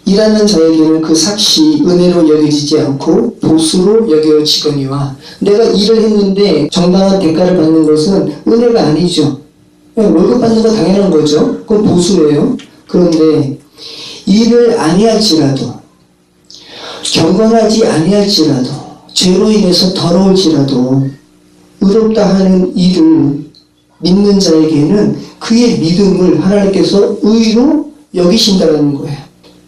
Speaker 1: 일하는 자에게는 그 삭시 은혜로 여겨지지 않고 보수로 여겨지거니와. 내가 일을 했는데 정당한 대가를 받는 것은 은혜가 아니죠. 월급 받는 건 당연한 거죠. 그건 보수예요. 그런데 일을 아니할지라도 경건하지 아니할지라도 죄로 인해서 더러울지라도 의롭다 하는 일을 믿는 자에게는 그의 믿음을 하나님께서 의로 여기신다는 거예요.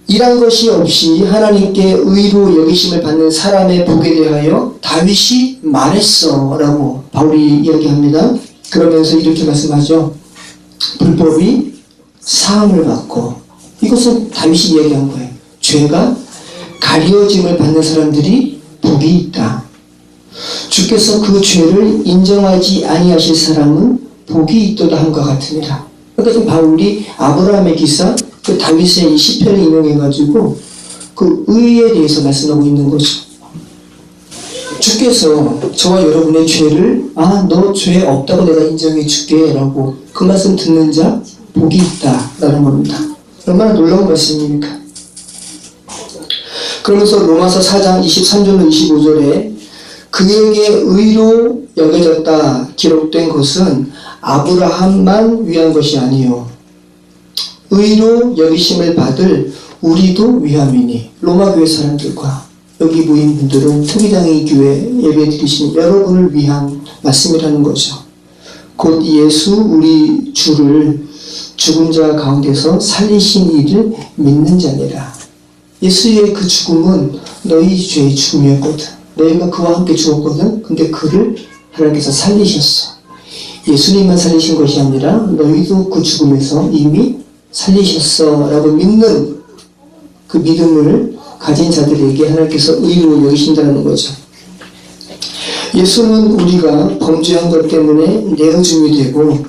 Speaker 1: 일한 것이 없이 하나님께 의로 여기심을 받는 사람의 복에 대하여 다윗이 말했어 라고 바울이 이야기합니다. 그러면서 이렇게 말씀하죠. 불법이 사함을 받고, 이것은 다윗이 이야기한 거예요. 죄가 가려짐을 받는 사람들이 복이 있다. 주께서 그 죄를 인정하지 아니하실 사람은 복이 있도다 함과 같으니라. 그러니까 지금 바울이 아브라함의 기사, 그 다윗의 이 시편을 인용해가지고 그 의에 대해서 말씀하고 있는 거죠. 주께서 저와 여러분의 죄를 너 죄 없다고 내가 인정해 줄게 라고 그 말씀 듣는 자 복이 있다 라는 겁니다. 얼마나 놀라운 말씀입니까? 그러면서 로마서 4장 23절로 25절에 그에게 의로 여겨졌다 기록된 것은 아브라함만 위한 것이 아니요 의로 여기심을 받을 우리도 위함이니. 로마교회 사람들과 여기 모인 분들은 특이당의 교회 예배 드리시는 여러분을 위한 말씀이라는 거죠. 곧 예수 우리 주를 죽은 자 가운데서 살리신 이를 믿는 자니라. 예수의 그 죽음은 너희 죄의 죽음이었거든. 너희가 그와 함께 죽었거든. 근데 그를 하나님께서 살리셨어. 예수님만 살리신 것이 아니라 너희도 그 죽음에서 이미 살리셨어 라고 믿는 그 믿음을 가진 자들에게 하나님께서 의로 여기신다는 거죠. 예수는 우리가 범죄한 것 때문에 내어줌이 되고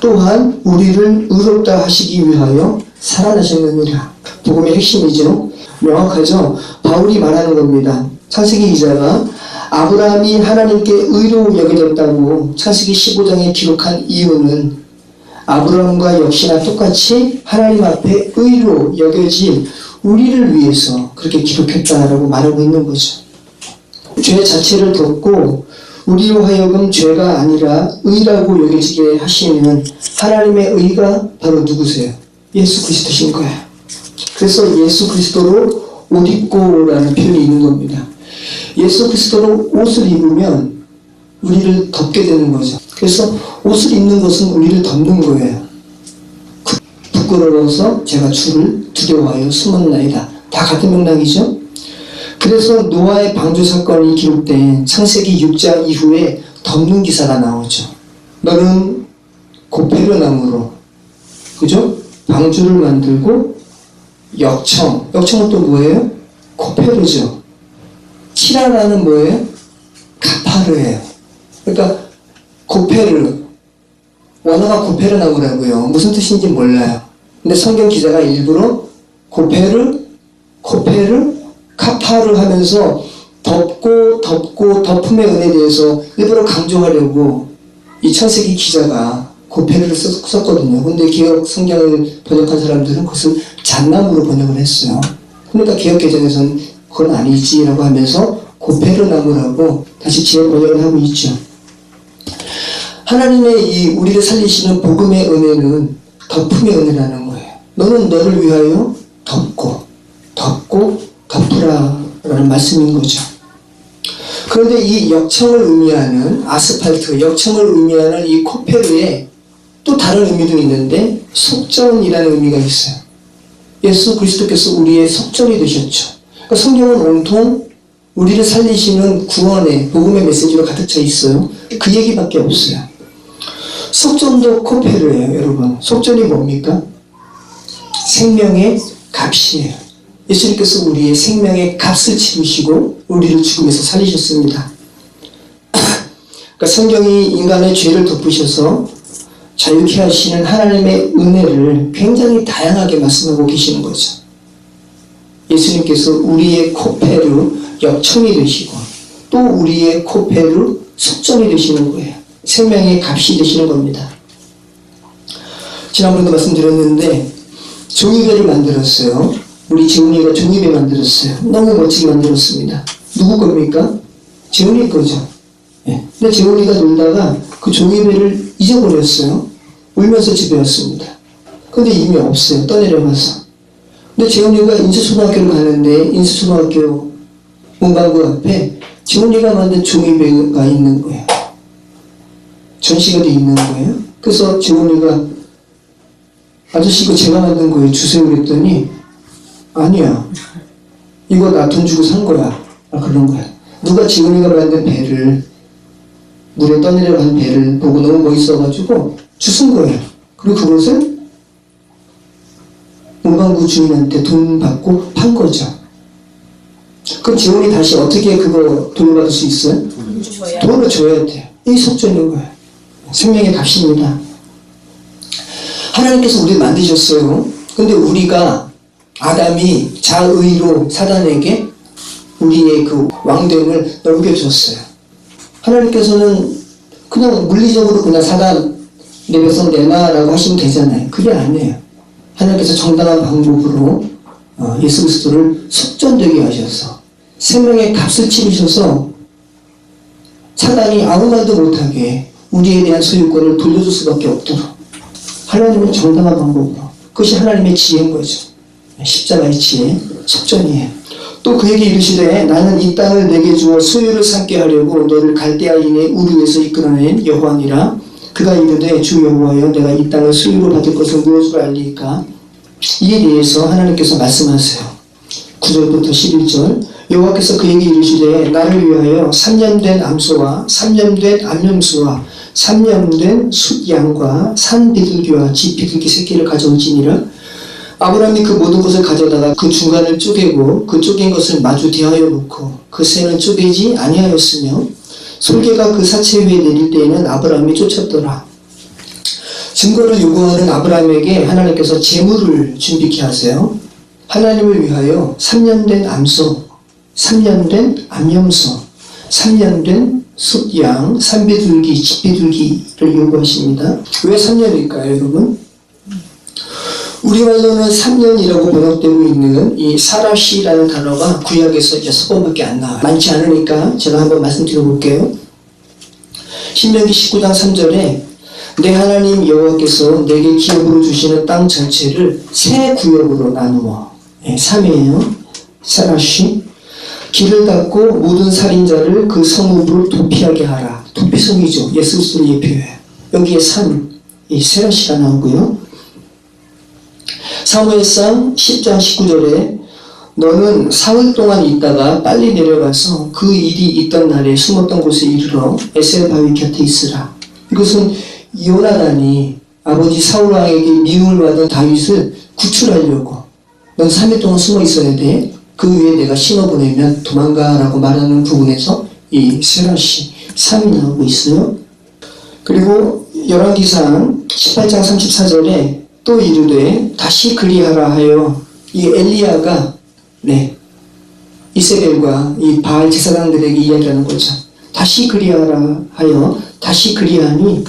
Speaker 1: 또한 우리를 의롭다 하시기 위하여 살아나셨느니라. 복음의 핵심이죠. 명확하죠. 바울이 말하는 겁니다. 창세기 기자가 아브라함이 하나님께 의로 여겨졌다고 창세기 15장에 기록한 이유는 아브라함과 역시나 똑같이 하나님 앞에 의로 여겨진 우리를 위해서 그렇게 기록했다라고 말하고 있는 거죠. 죄 자체를 덮고 우리로 하여금 죄가 아니라 의라고 여겨지게 하시는 하나님의 의가 바로 누구세요? 예수 그리스도신 거예요. 그래서 예수 그리스도로 옷 입고라는 표현이 있는 겁니다. 예수 그리스도로 옷을 입으면 우리를 덮게 되는 거죠. 그래서 옷을 입는 것은 우리를 덮는 거예요. 부끄러워서 제가 주를 두려워하여 숨었나이다. 다 같은 맥락이죠. 그래서 노아의 방주 사건이 기록된 창세기 6장 이후에 덮는 기사가 나오죠. 너는 고페르나무로, 그죠? 방주를 만들고 역청은 또 뭐예요? 고페르죠. 치라라는 뭐예요? 가파르예요. 그러니까 고페르, 원어가 고페르나무라고요. 무슨 뜻인지 몰라요. 근데 성경 기자가 일부러 고페르, 카파르 하면서 덮음의 은혜에 대해서 일부러 강조하려고 이 창세기 기자가 고페르를 썼거든요. 근데 개혁 성경을 번역한 사람들은 그것을 잣나무로 번역을 했어요. 그러니까 개혁 개정에서는 그건 아니지라고 하면서 고페르 나무라고 다시 재번역을 하고 있죠. 하나님의 이 우리를 살리시는 복음의 은혜는 덮음의 은혜라는 거예요. 너는 너를 위하여 덮고 덮으라라는 말씀인 거죠. 그런데 이 역청을 의미하는 아스팔트, 역청을 의미하는 이 코페르에 또 다른 의미도 있는데 속전이라는 의미가 있어요. 예수 그리스도께서 우리의 속전이 되셨죠. 그러니까 성경은 온통 우리를 살리시는 구원의 복음의 메시지로 가득 차 있어요. 그 얘기밖에 없어요. 속전도 코페르예요, 여러분. 속전이 뭡니까? 생명의 값이에요. 예수님께서 우리의 생명의 값을 치르시고 우리를 죽음에서 살리셨습니다. 그러니까 성경이 인간의 죄를 덮으셔서 자유케 하시는 하나님의 은혜를 굉장히 다양하게 말씀하고 계시는 거죠. 예수님께서 우리의 코페르 역청이 되시고 또 우리의 코페르 속전이 되시는 거예요. 생명의 값이 되시는 겁니다. 지난번에도 말씀드렸는데 종이배를 만들었어요. 우리 재훈이가 종이배 만들었어요. 너무 멋지게 만들었습니다. 누구 겁니까? 재훈이 거죠. 네. 근데 재훈이가 놀다가 그 종이배를 잊어버렸어요. 울면서 집에 왔습니다. 근데 이미 없어요. 떠내려가서. 근데 재훈이가 인수초등학교를 가는데 인수초등학교 문방구 앞에 재훈이가 만든 종이배가 있는 거예요. 전시가 돼 있는 거예요. 그래서 재훈이가 아저씨 이거 제가 만든 거예요. 주세요 그랬더니 아니야. 이거 나 돈 주고 산 거야. 그런 거야. 누가 재훈이가 만든 배를 물에 떠내려간 배를 보고 너무 멋있어가지고 주신 거예요. 그리고 그것을 문방구 주인한테 돈 받고 판 거죠. 그럼 재훈이 다시 어떻게 그거 돈을 받을 수 있어요? 돈을 줘야 돼요. 이 속전인 거예요. 생명의 값입니다. 하나님께서 우리를 만드셨어요. 근데 우리가 아담이 자의로 사단에게 우리의 그 왕됨을 넘겨줬어요. 하나님께서는 그냥 물리적으로 그냥 사단 내면서 내놔라고 하시면 되잖아요. 그게 아니에요. 하나님께서 정당한 방법으로 예수 그리스도를 속전되게 하셔서 생명의 값을 치르셔서 사단이 아무 말도 못하게 우리에 대한 소유권을 돌려줄 수밖에 없도록 하나님은 정당한 방법으로 그것이 하나님의 지혜인 거죠. 십자가의 지혜, 속전이에요. 또 그에게 이르시되 나는 이 땅을 내게 주어 소유를 삼게 하려고 너를 갈대아인의 우르에서 이끌어낸 여호와니라. 그가 이르되 주 여호와여 내가 이 땅을 소유로 받을 것을 무엇으로 알리까? 이에 대해서 하나님께서 말씀하세요. 9절부터 11절 여호와께서 그에게 이르시되 나를 위하여 3년 된 암소와 3년 된 암염소와 3년 된 숫양과 산 비둘기와 집 비둘기 새끼를 가져올지니라. 아브라함이 그 모든 것을 가져다가 그 중간을 쪼개고 그 쪼갠 것을 마주 대하여 놓고 그 새는 쪼개지 아니하였으며 솔개가 그 사체 위에 내릴 때에는 아브라함이 쫓았더라. 증거를 요구하는 아브라함에게 하나님께서 제물을 준비케 하세요. 하나님을 위하여 3년 된 암소, 3년 된 암염소, 3년 된 숫양, 산비둘기, 집비둘기를 요구하십니다. 왜 3년일까요, 여러분? 우리말로는 3년이라고 번역되고 있는 이 사라시라는 단어가 구약에서 6번밖에 안 나와요. 많지 않으니까 제가 한번 말씀드려볼게요. 신명기 19장 3절에 내 하나님 여호와께서 내게 기업으로 주시는 땅 전체를 세 구역으로 나누어 3이에요. 사라시 길을 닫고 모든 살인자를 그 성읍으로 도피하게 하라. 도피성이죠. 예수 그리스도를 예표해요. 여기에 3, 이 세라시가 나오고요. 사무엘상 10장 19절에 너는 사흘 동안 있다가 빨리 내려가서 그 일이 있던 날에 숨었던 곳에 이르러 에셀 바위 곁에 있으라. 이것은 요나단이 아버지 사울왕에게 미움을 받은 다윗을 구출하려고 넌 3일 동안 숨어 있어야 돼. 그 위에 내가 심어보내면 도망가라고 말하는 부분에서 이 세라시 3이 나오고 있어요. 그리고 열왕기상 18장 34절에 또 이르되 다시 그리하라 하여 이 엘리야가 이세벨과 이 바알 제사장들에게 이야기하는 거죠. 다시 그리하라 하여 다시 그리하니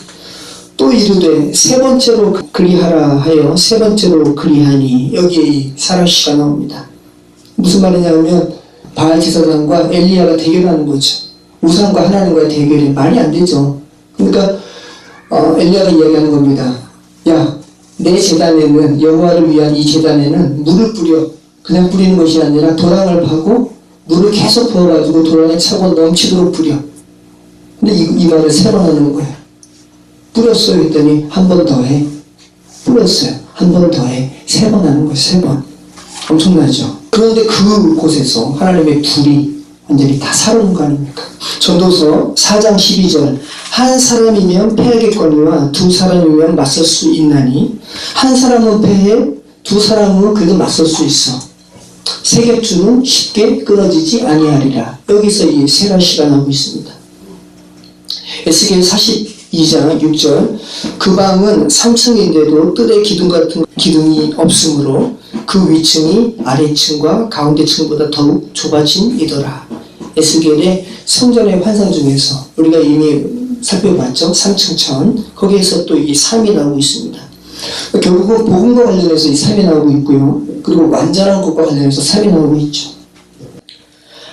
Speaker 1: 또 이르되 세 번째로 그리하라 하여 세 번째로 그리하니 여기에 이 사라시가 나옵니다. 무슨 말이냐면 바알 제사장과 엘리야가 대결하는 거죠. 우상과 하나님과의 대결이 말이 안 되죠. 그러니까 엘리야가 이야기하는 겁니다. 야, 내 제단에는 여호와를 위한 이 제단에는 물을 뿌려. 그냥 뿌리는 것이 아니라 도랑을 파고 물을 계속 부어가지고 도랑에 차고 넘치도록 뿌려. 근데 이 말을 세 번 하는 거예요. 뿌렸어요 했더니 한 번 더 해. 뿌렸어요. 한 번 더 해. 세 번 하는 거예요. 세 번. 엄청나죠. 그런데 그곳에서 하나님의 불이 완전히 다 사르는 거 아닙니까? 전도서 4장 12절 한 사람이면 패하겠거니와 두 사람이면 맞설 수 있나니 한 사람은 패해 두 사람은 그래도 맞설 수 있어. 세 겹줄은 쉽게 끊어지지 아니하리라. 여기서 이 세라시가 나오고 있습니다. 에스겔 42장 6절 그 방은 3층인데도 뜰에 기둥 같은 기둥이 없으므로 그 위층이 아래층과 가운데층보다 더욱 좁아진 이더라. 에스겔의 성전의 환상 중에서 우리가 이미 살펴봤죠. 3층천 거기에서 또 이 3이 나오고 있습니다. 결국은 복음과 관련해서 이 3이 나오고 있고요. 그리고 완전한 것과 관련해서 3이 나오고 있죠.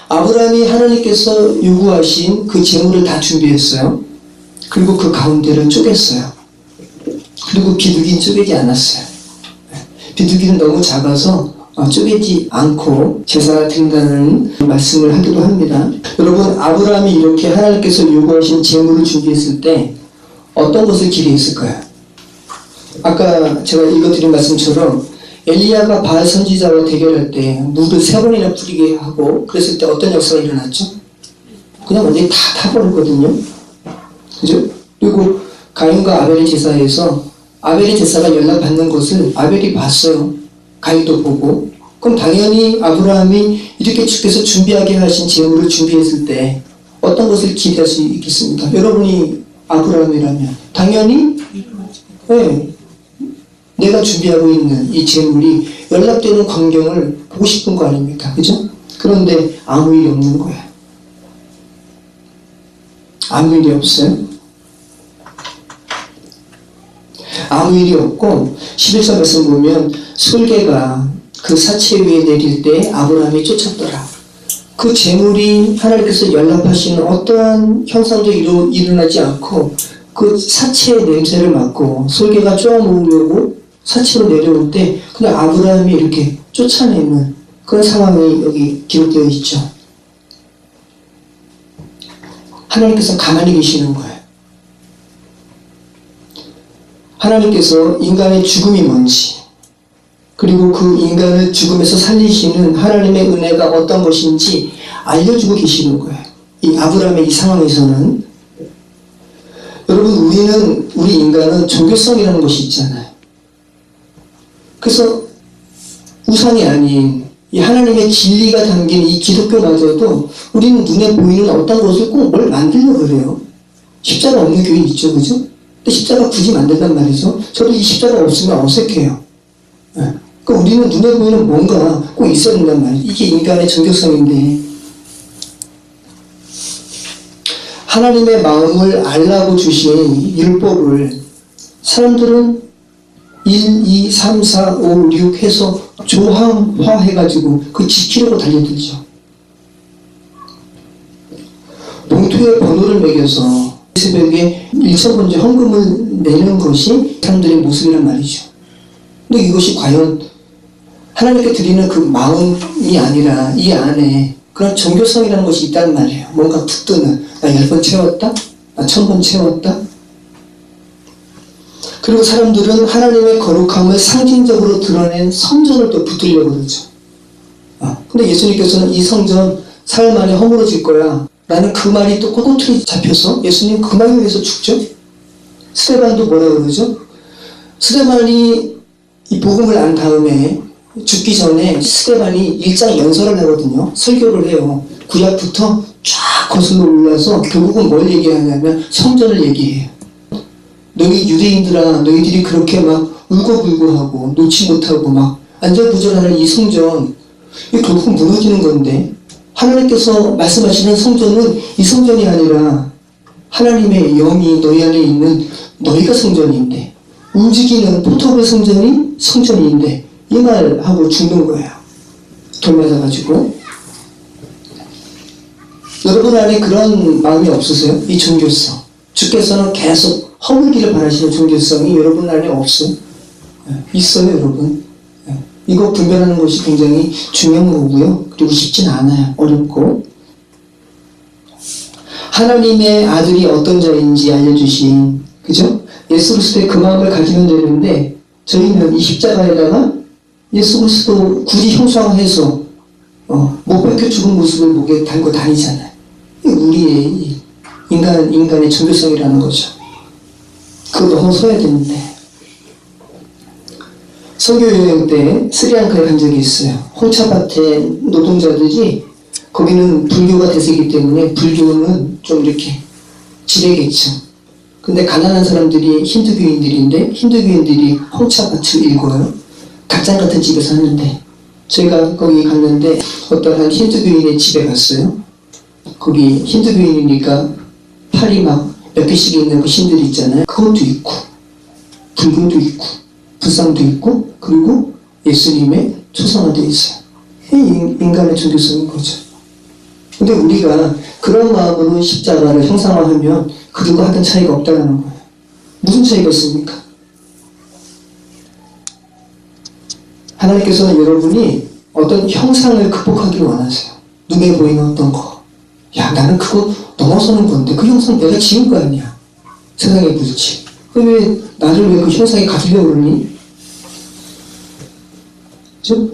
Speaker 1: 아브라함이 하나님께서 요구하신 그 재물을 다 준비했어요. 그리고 그 가운데를 쪼갰어요. 그리고 비둘기는 쪼개지 않았어요. 비둘기는 너무 작아서 쪼개지 않고 제사를 드린다는 말씀을 하기도 합니다. 여러분, 아브라함이 이렇게 하나님께서 요구하신 재물을 준비했을 때 어떤 것을 기대했을까요? 아까 제가 읽어드린 말씀처럼 엘리야가 바알 선지자와 대결할 때 물을 3번이나 뿌리게 하고 그랬을 때 어떤 역사가 일어났죠? 그냥 완전히 다 타버리거든요. 그죠? 그리고 가인과 아벨의 제사에서 아벨의 제사가 연락받는 것을 아벨이 봤어요. 가인도 보고. 그럼 당연히 아브라함이 이렇게 주께서 준비하게 하신 재물을 준비했을 때 어떤 것을 기대할 수 있겠습니까? 여러분이 아브라함이라면 당연히 네, 내가 준비하고 있는 이 재물이 연락되는 광경을 보고 싶은 거 아닙니까? 그죠? 그런데 아무 일이 없는 거예요. 아무 일이 없어요. 아무 일이 없고 11절 말씀 보면 솔개가 그 사체 위에 내릴 때 아브라함이 쫓았더라. 그 재물이 하나님께서 연락하시는 어떠한 현상도 일어나지 않고 그 사체의 냄새를 맡고 솔개가 쪼아먹으려고 사체로 내려올 때 그냥 아브라함이 이렇게 쫓아내는 그런 상황이 여기 기록되어 있죠. 하나님께서 가만히 계시는 거예요. 하나님께서 인간의 죽음이 뭔지 그리고 그 인간을 죽음에서 살리시는 하나님의 은혜가 어떤 것인지 알려주고 계시는 거예요. 이 아브라함의 이 상황에서는 여러분 우리 인간은 종교성이라는 것이 있잖아요. 그래서 우상이 아닌 이 하나님의 진리가 담긴 이 기독교마저도 우리는 눈에 보이는 어떤 것을 꼭 뭘 만들려고 그래요. 십자가 없는 교회 있죠, 그죠? 근데 십자가 굳이 만든단 말이죠. 저도 이 십자가 없으면 어색해요. 네. 그러니까 우리는 눈에 보이는 뭔가 꼭 있어야 된단 말이에요. 이게 인간의 종교성인데 하나님의 마음을 알라고 주신 율법을 사람들은 1, 2, 3, 4, 5, 6 해서 조항화 해가지고 그 지키려고 달려들죠. 봉투에 번호를 매겨서 새벽에 1,000번째 헌금을 내는 것이 사람들의 모습이란 말이죠. 근데 이것이 과연 하나님께 드리는 그 마음이 아니라 이 안에 그런 종교성이라는 것이 있다는 말이에요. 뭔가 붙드는 나 10번 채웠다? 나 1000번 채웠다? 그리고 사람들은 하나님의 거룩함을 상징적으로 드러낸 성전을 또 붙들려고 그러죠. 근데 예수님께서는 이 성전 사흘 만에 허물어질 거야 라는 그 말이 또 꼬투리 잡혀서 예수님 그 말에 의해서 죽죠. 스데반도 뭐라 그러죠? 스데반이 이 복음을 안 다음에 죽기 전에 스데반이 1장 연설을 하거든요. 설교를 해요. 구약부터 쫙 거슬러 올라서 결국은 뭘 얘기하냐면 성전을 얘기해요. 너희 유대인들아, 너희들이 그렇게 막 울고불고하고 놓지 못하고 막 안절부절하는 이 성전, 이게 결국 무너지는 건데 하나님께서 말씀하시는 성전은 이 성전이 아니라 하나님의 영이 너희 안에 있는 너희가 성전인데, 움직이는 포토볼 성전이 성전인데, 이 말하고 죽는 거예요. 돌 맞아가지고. 여러분 안에 그런 마음이 없으세요? 이 종교성. 주께서는 계속 허물기를 바라시는 종교성이 여러분 안에 없어요? 있어요, 여러분. 이거 분별하는 것이 굉장히 중요한 거고요. 그리고 쉽진 않아요. 어렵고. 하나님의 아들이 어떤 자인지 알려주신, 그죠? 예수 그리스도의 그 마음을 가지면 되는데, 저희는 이 십자가에다가 예수 그리스도 굳이 형상화해서 못 박혀 죽은 모습을 목에 달고 다니잖아요. 이게 우리의 인간의 종교성이라는 거죠. 그거 넘어서야 되는데. 선교여행 때 스리랑카에 간 적이 있어요. 홍차밭에 노동자들이, 거기는 불교가 대세이기 때문에 불교는 좀 이렇게 지레겠죠. 근데 가난한 사람들이 힌두교인들인데, 힌두교인들이 홍차밭을 읽어요. 닭장 같은 집에 사는데, 저희가 거기 갔는데 어떤 힌두교인의 집에 갔어요. 거기 힌두교인이니까 팔이 막 몇 개씩 있는 그 신들이 있잖아요. 그것도 있고, 불교도 있고, 불상도 있고, 그리고 예수님의 초상화도 있어요. 이 인간의 종교성인 거죠. 근데 우리가 그런 마음으로 십자가를 형상화하면 그들과 하던 차이가 없다는 거예요. 무슨 차이가 있습니까? 하나님께서는 여러분이 어떤 형상을 극복하기를 원하세요. 눈에 보이는 어떤 거. 야, 나는 그거 넘어서는 건데 그 형상 내가 지은 거 아니야. 세상의 불치. 왜 나를 왜 그 형상에 가두려고 그러니? 그죠?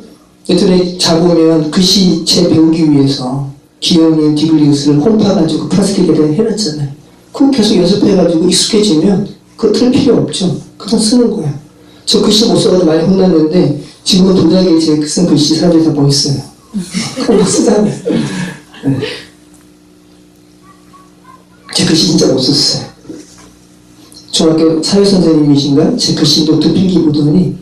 Speaker 1: 예전에 자보면 글씨체 배우기 위해서 기영인 디블리우스를 홈파가지고 플라스틱에다 해놨잖아요. 그거 계속 연습해가지고 익숙해지면 그거 틀 필요 없죠. 그냥 쓰는 거야. 저 글씨 못 써가지고 많이 혼났는데 지금은 도자기에 제 쓴 글씨 사람들이 다 멋있어요. 그냥 쓰잖아요. 네. 제 글씨 진짜 못 썼어요. 중학교 사회선생님이신가? 제 글씨 노트 필기 보더니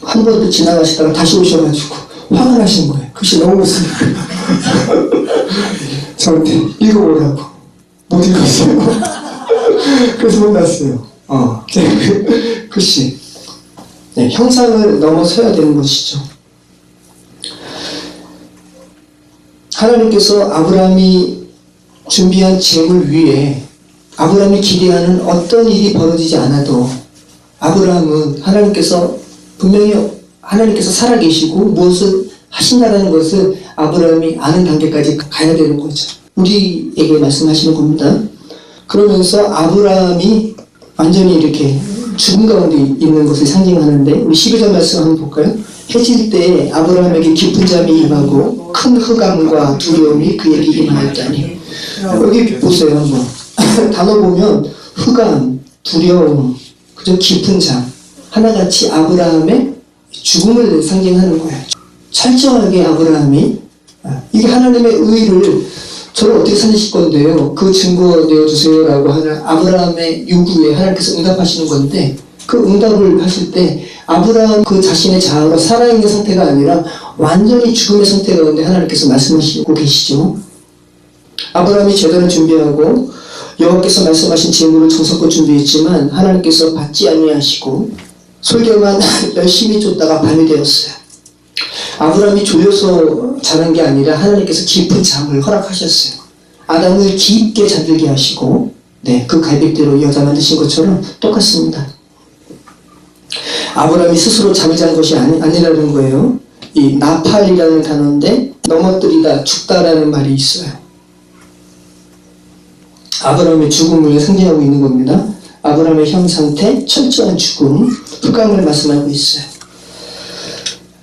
Speaker 1: 한 번도 지나가시다가 다시 오셔가지고 화가 나신 거예요. 글씨 너무 못 쓰니까. 저한테 읽어보라고. 못 읽었어요. 그래서 혼났어요. 제 글씨. 네, 형상을 넘어서야 되는 것이죠. 하나님께서 아브라함이 준비한 재물 위에 아브라함이 기대하는 어떤 일이 벌어지지 않아도 아브라함은 분명히 하나님께서 살아계시고 무엇을 하신다는 것을 아브라함이 아는 단계까지 가야 되는 거죠. 우리에게 말씀하시는 겁니다. 그러면서 아브라함이 완전히 이렇게 죽음 가운데 있는 것을 상징하는데, 우리 12절 말씀 한번 볼까요? 해질 때 아브라함에게 깊은 잠이 임하고 큰 흑암과 두려움이 그에게 임하였다니. 여기 보세요 한번. 단어 보면 흑암, 두려움, 그저 깊은 잠, 하나같이 아브라함의 죽음을 상징하는 거예요. 철저하게 아브라함이, 이게 하나님의 의를 저를 어떻게 살리실 건데요? 그 증거 내어주세요 라고 하는 아브라함의 요구에 하나님께서 응답하시는 건데, 그 응답을 하실 때 아브라함 그 자신의 자아로 살아있는 상태가 아니라 완전히 죽음의 상태 가운데 하나님께서 말씀하시고 계시죠. 아브라함이 제단을 준비하고 여호와께서 말씀하신 제물을 정성껏 준비했지만 하나님께서 받지 아니하시고 솔개만 열심히 쫓다가 밤이 되었어요. 아브라함이 졸려서 자는 게 아니라 하나님께서 깊은 잠을 허락하셨어요. 아담을 깊게 잠들게 하시고, 네, 그 갈빗대로 여자 만드신 것처럼 똑같습니다. 아브라함이 스스로 잠을 잔 것이 아니라는 거예요. 이 나팔이라는 단어인데 넘어뜨리다, 죽다라는 말이 있어요. 아브라함의 죽음을 상징하고 있는 겁니다. 아브라함의 현 상태, 철저한 죽음, 흑암을 말씀하고 있어요.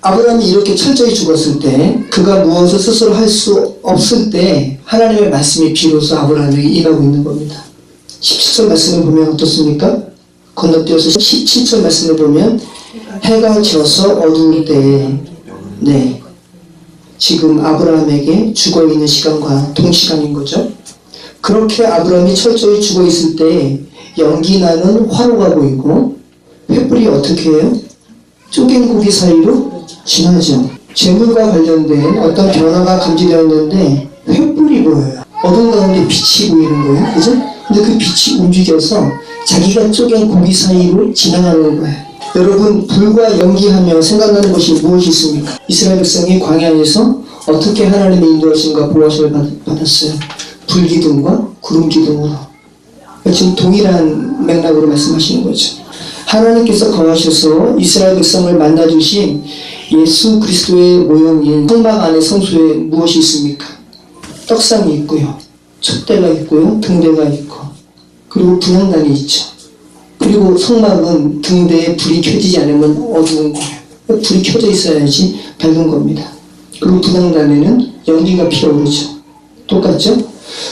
Speaker 1: 아브라함이 이렇게 철저히 죽었을 때, 그가 무엇을 스스로 할 수 없을 때 하나님의 말씀이 비로소 아브라함에게 임하고 있는 겁니다. 17절 말씀을 보면 어떻습니까? 건너뛰어서 17절 말씀을 보면 해가 져서 어두울 때에, 네, 지금 아브라함에게 죽어있는 시간과 동시간인 거죠. 그렇게 아브라함이 철저히 죽어있을 때 연기 나는 화로가 보이고 횃불이 어떻게 해요? 쪼갠 고기 사이로 지나죠. 재물과 관련된 어떤 변화가 감지되었는데 횃불이 보여요. 어둠 가운데 빛이 보이는 거예요. 그죠? 근데 그 빛이 움직여서 자기가 쪼갠 고기 사이로 지나가는 거예요. 여러분, 불과 연기하며 생각나는 것이 무엇이 있습니까? 이스라엘 백성이 광야에서 어떻게 하나님의 인도하심과 보호하심을 받았어요? 불기둥과 구름기둥으로. 지금 동일한 맥락으로 말씀하시는 거죠. 하나님께서 거하셔서 이스라엘 백성을 만나주신 예수 그리스도의 모형인 성막 안에 성소에 무엇이 있습니까? 떡상이 있고요, 촛대가 있고요, 등대가 있고, 그리고 분향단이 있죠. 그리고 성막은 등대에 불이 켜지지 않으면 어두운 거예요. 불이 켜져 있어야지 밝은 겁니다. 그리고 분향단에는 연기가 피어오르죠. 똑같죠?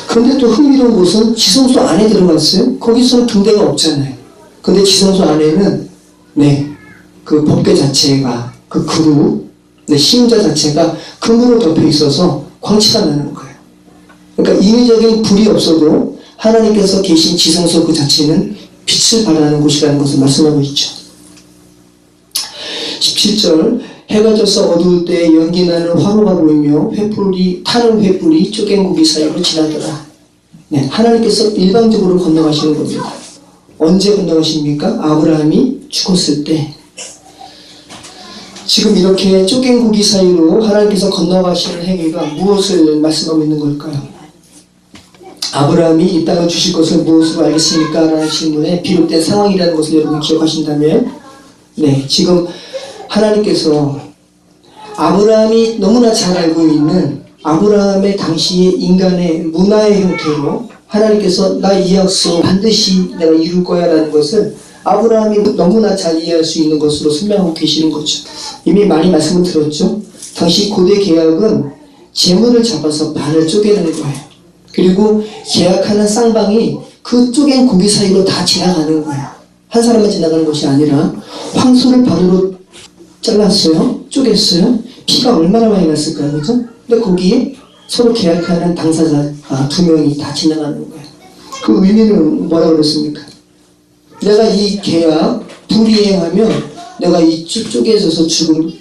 Speaker 1: 그런데 또 흥미로운 것은 지성소 안에 들어갔어요. 거기서는 등대가 없잖아요. 근데 지성소 안에는 그 법궤 자체가, 그 그룹, 시임자 자체가 금으로 덮여 있어서 광채가 나는 거예요. 그러니까 인위적인 불이 없어도 하나님께서 계신 지성소 그 자체는 빛을 발하는 곳이라는 것을 말씀하고 있죠. 17절, 해가 져서 어두울 때 연기나는 화로가 보이며 타는 횃불이 쪼갠 고기 사이로 지나더라. 하나님께서 일방적으로 건너가시는 겁니다. 언제 건너가십니까? 아브라함이 죽었을 때. 지금 이렇게 쪼갠 고기 사이로 하나님께서 건너가시는 행위가 무엇을 말씀하고 있는 걸까요? 아브라함이 이 땅을 주실 것을 무엇으로 알겠습니까? 라는 질문에 비롯된 상황이라는 것을 여러분 기억하신다면, 지금 하나님께서 아브라함이 너무나 잘 알고 있는 아브라함의 당시의 인간의 문화의 형태로 하나님께서 나 이 약속 반드시 내가 이룰 거야 라는 것을 아브라함이 너무나 잘 이해할 수 있는 것으로 설명하고 계시는 거죠. 이미 많이 말씀을 들었죠. 당시 고대 계약은 재물을 잡아서 반을 쪼개는 거예요. 그리고 계약하는 쌍방이 그 쪼갠 고기 사이로 다 지나가는 거예요. 한 사람만 지나가는 것이 아니라 황소를 반으로 잘랐어요. 쪼갰어요. 피가 얼마나 많이 났을까요? 그죠? 근데 거기에 서로 계약하는 당사자가 2명이 다 지나가는 거예요. 그 의미는 뭐라고 그랬습니까? 내가 이 계약 불이행하면 내가 이 쪼개져서 죽은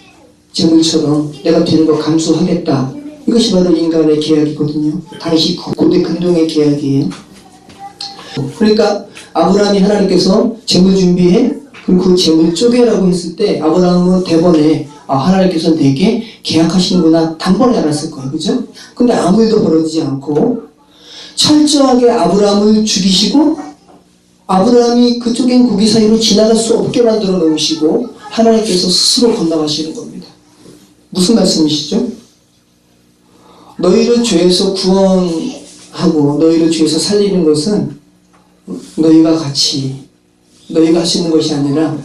Speaker 1: 재물처럼 내가 되는 거 감수하겠다. 이것이 바로 인간의 계약이거든요. 당시 고대 근동의 계약이에요. 그러니까 아브라함이 하나님께서 재물 준비해, 그리고 그 재물 쪼개라고 했을 때 아브라함은 대번에 하나님께서 내게 계약하시는구나 단번에 알았을 거예요. 그죠? 근데 아무 일도 벌어지지 않고 철저하게 아브라함을 죽이시고 아브라함이 그 쪼갠 고기 사이로 지나갈 수 없게 만들어 놓으시고 하나님께서 스스로 건너가시는 겁니다. 무슨 말씀이시죠? 너희를 죄에서 구원하고 너희를 죄에서 살리는 것은 너희가 할 수 있는 것이 아니라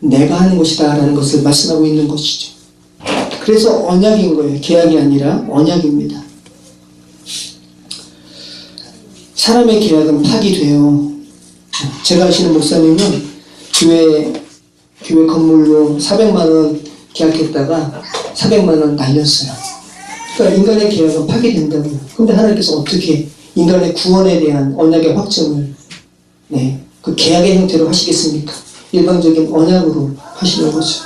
Speaker 1: 내가 하는 것이다 라는 것을 말씀하고 있는 것이죠. 그래서 언약인 거예요. 계약이 아니라 언약입니다. 사람의 계약은 파기돼요. 제가 아시는 목사님은 교회 건물로 400만 원 계약했다가 400만 원 날렸어요. 그러니까 인간의 계약은 파기된다고요. 근데 하나님께서 어떻게 인간의 구원에 대한 언약의 확정을 그 계약의 형태로 하시겠습니까? 일방적인 언약으로 하시는 거죠.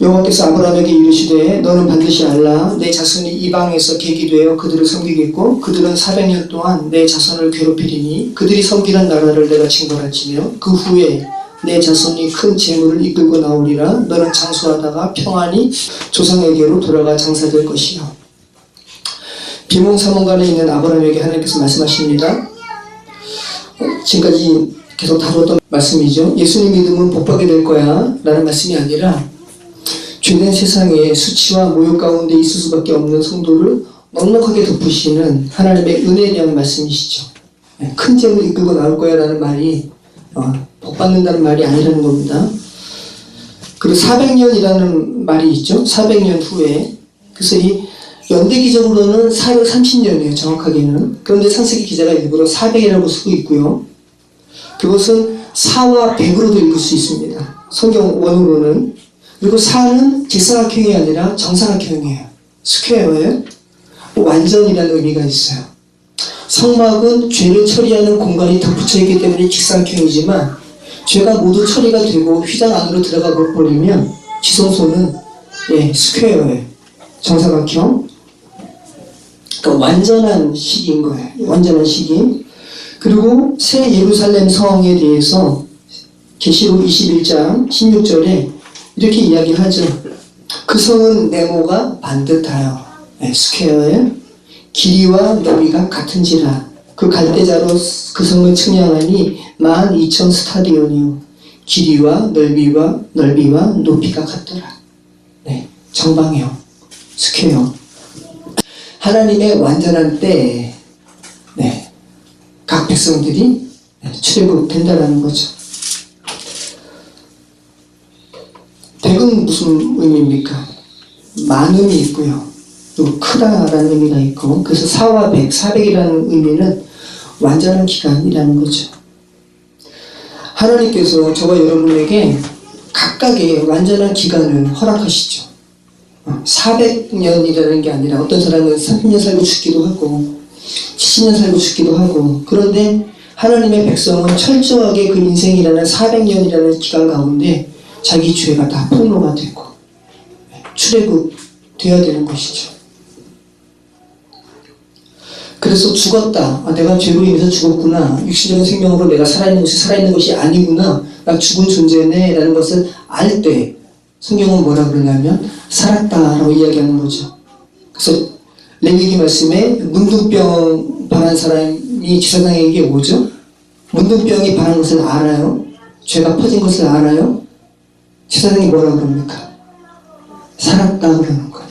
Speaker 1: 여호와께서 아브라함에게 이르시되 너는 반드시 알라. 내 자손이 이방에서 계기되어 그들을 섬기겠고 그들은 400년 동안 내 자손을 괴롭히리니 그들이 섬기는 나라를 내가 징벌할지며 그 후에 내 자손이 큰 재물을 이끌고 나오리라. 너는 장수하다가 평안히 조상에게로 돌아가 장사될 것이요. 비몽사몽간에 있는 아브라함에게 하나님께서 말씀하십니다. 지금까지 계속 다루었던 말씀이죠. 예수님 믿으면 복받게 될 거야 라는 말씀이 아니라 죄된 세상에 수치와 모욕 가운데 있을 수밖에 없는 성도를 넉넉하게 덮으시는 하나님의 은혜에 대한 말씀이시죠. 큰 재물 이끌고 나올 거야 라는 말이 복받는다는 말이 아니라는 겁니다. 그리고 400년이라는 말이 있죠. 400년 후에. 그래서 이 연대기적으로는 430년이에요. 정확하게는. 그런데 창세기 기자가 일부러 400이라고 쓰고 있고요. 그것은 4와 100으로도 읽을 수 있습니다. 성경 원어로는. 그리고 4는 직사각형이 아니라 정사각형이에요. 스퀘어예요. 완전이라는 의미가 있어요. 성막은 죄를 처리하는 공간이 덧붙여 있기 때문에 직사각형이지만 죄가 모두 처리가 되고 휘장 안으로 들어가 버리면 지성소는 스퀘어예요. 정사각형. 그러니까 완전한 시기인 거예요. 완전한 시기. 그리고 새 예루살렘 성에 대해서 계시록 21장 16절에 이렇게 이야기를 하죠. 그 성은 네모가 반듯하여 스퀘어에 길이와 너비가 같은지라 그 갈대자로 그 성을 측량하니 12,000 스타디온이요 길이와 넓이와 높이가 같더라. 정방형 스퀘어. 하나님의 완전한 때에 각 백성들이 출애굽된다라는 거죠. 백은 무슨 의미입니까? 많음이 있고요. 또 크다라는 의미가 있고, 그래서 4와 100, 400이라는 의미는 완전한 기간이라는 거죠. 하나님께서 저와 여러분에게 각각의 완전한 기간을 허락하시죠. 400년이라는 게 아니라 어떤 사람은 30년 살고 죽기도 하고 70년 살고 죽기도 하고, 그런데 하나님의 백성은 철저하게 그 인생이라는 400년이라는 기간 가운데 자기 죄가 다 폭로가 되고 출애굽 되어야 되는 것이죠. 그래서 죽었다. 내가 죄로 인해서 죽었구나. 육신적인 생명으로 내가 살아있는 것이 아니구나. 나 죽은 존재네. 라는 것을 알 때 성경은 뭐라 그러냐면 살았다라고 이야기하는 거죠. 그래서 레위기 말씀에 문둥병 발한 사람이 제사장에게 오죠. 문둥병이 발한 것을 알아요? 죄가 퍼진 것을 알아요? 제사장이 뭐라 그럽니까? 살았다 그러는 거예요.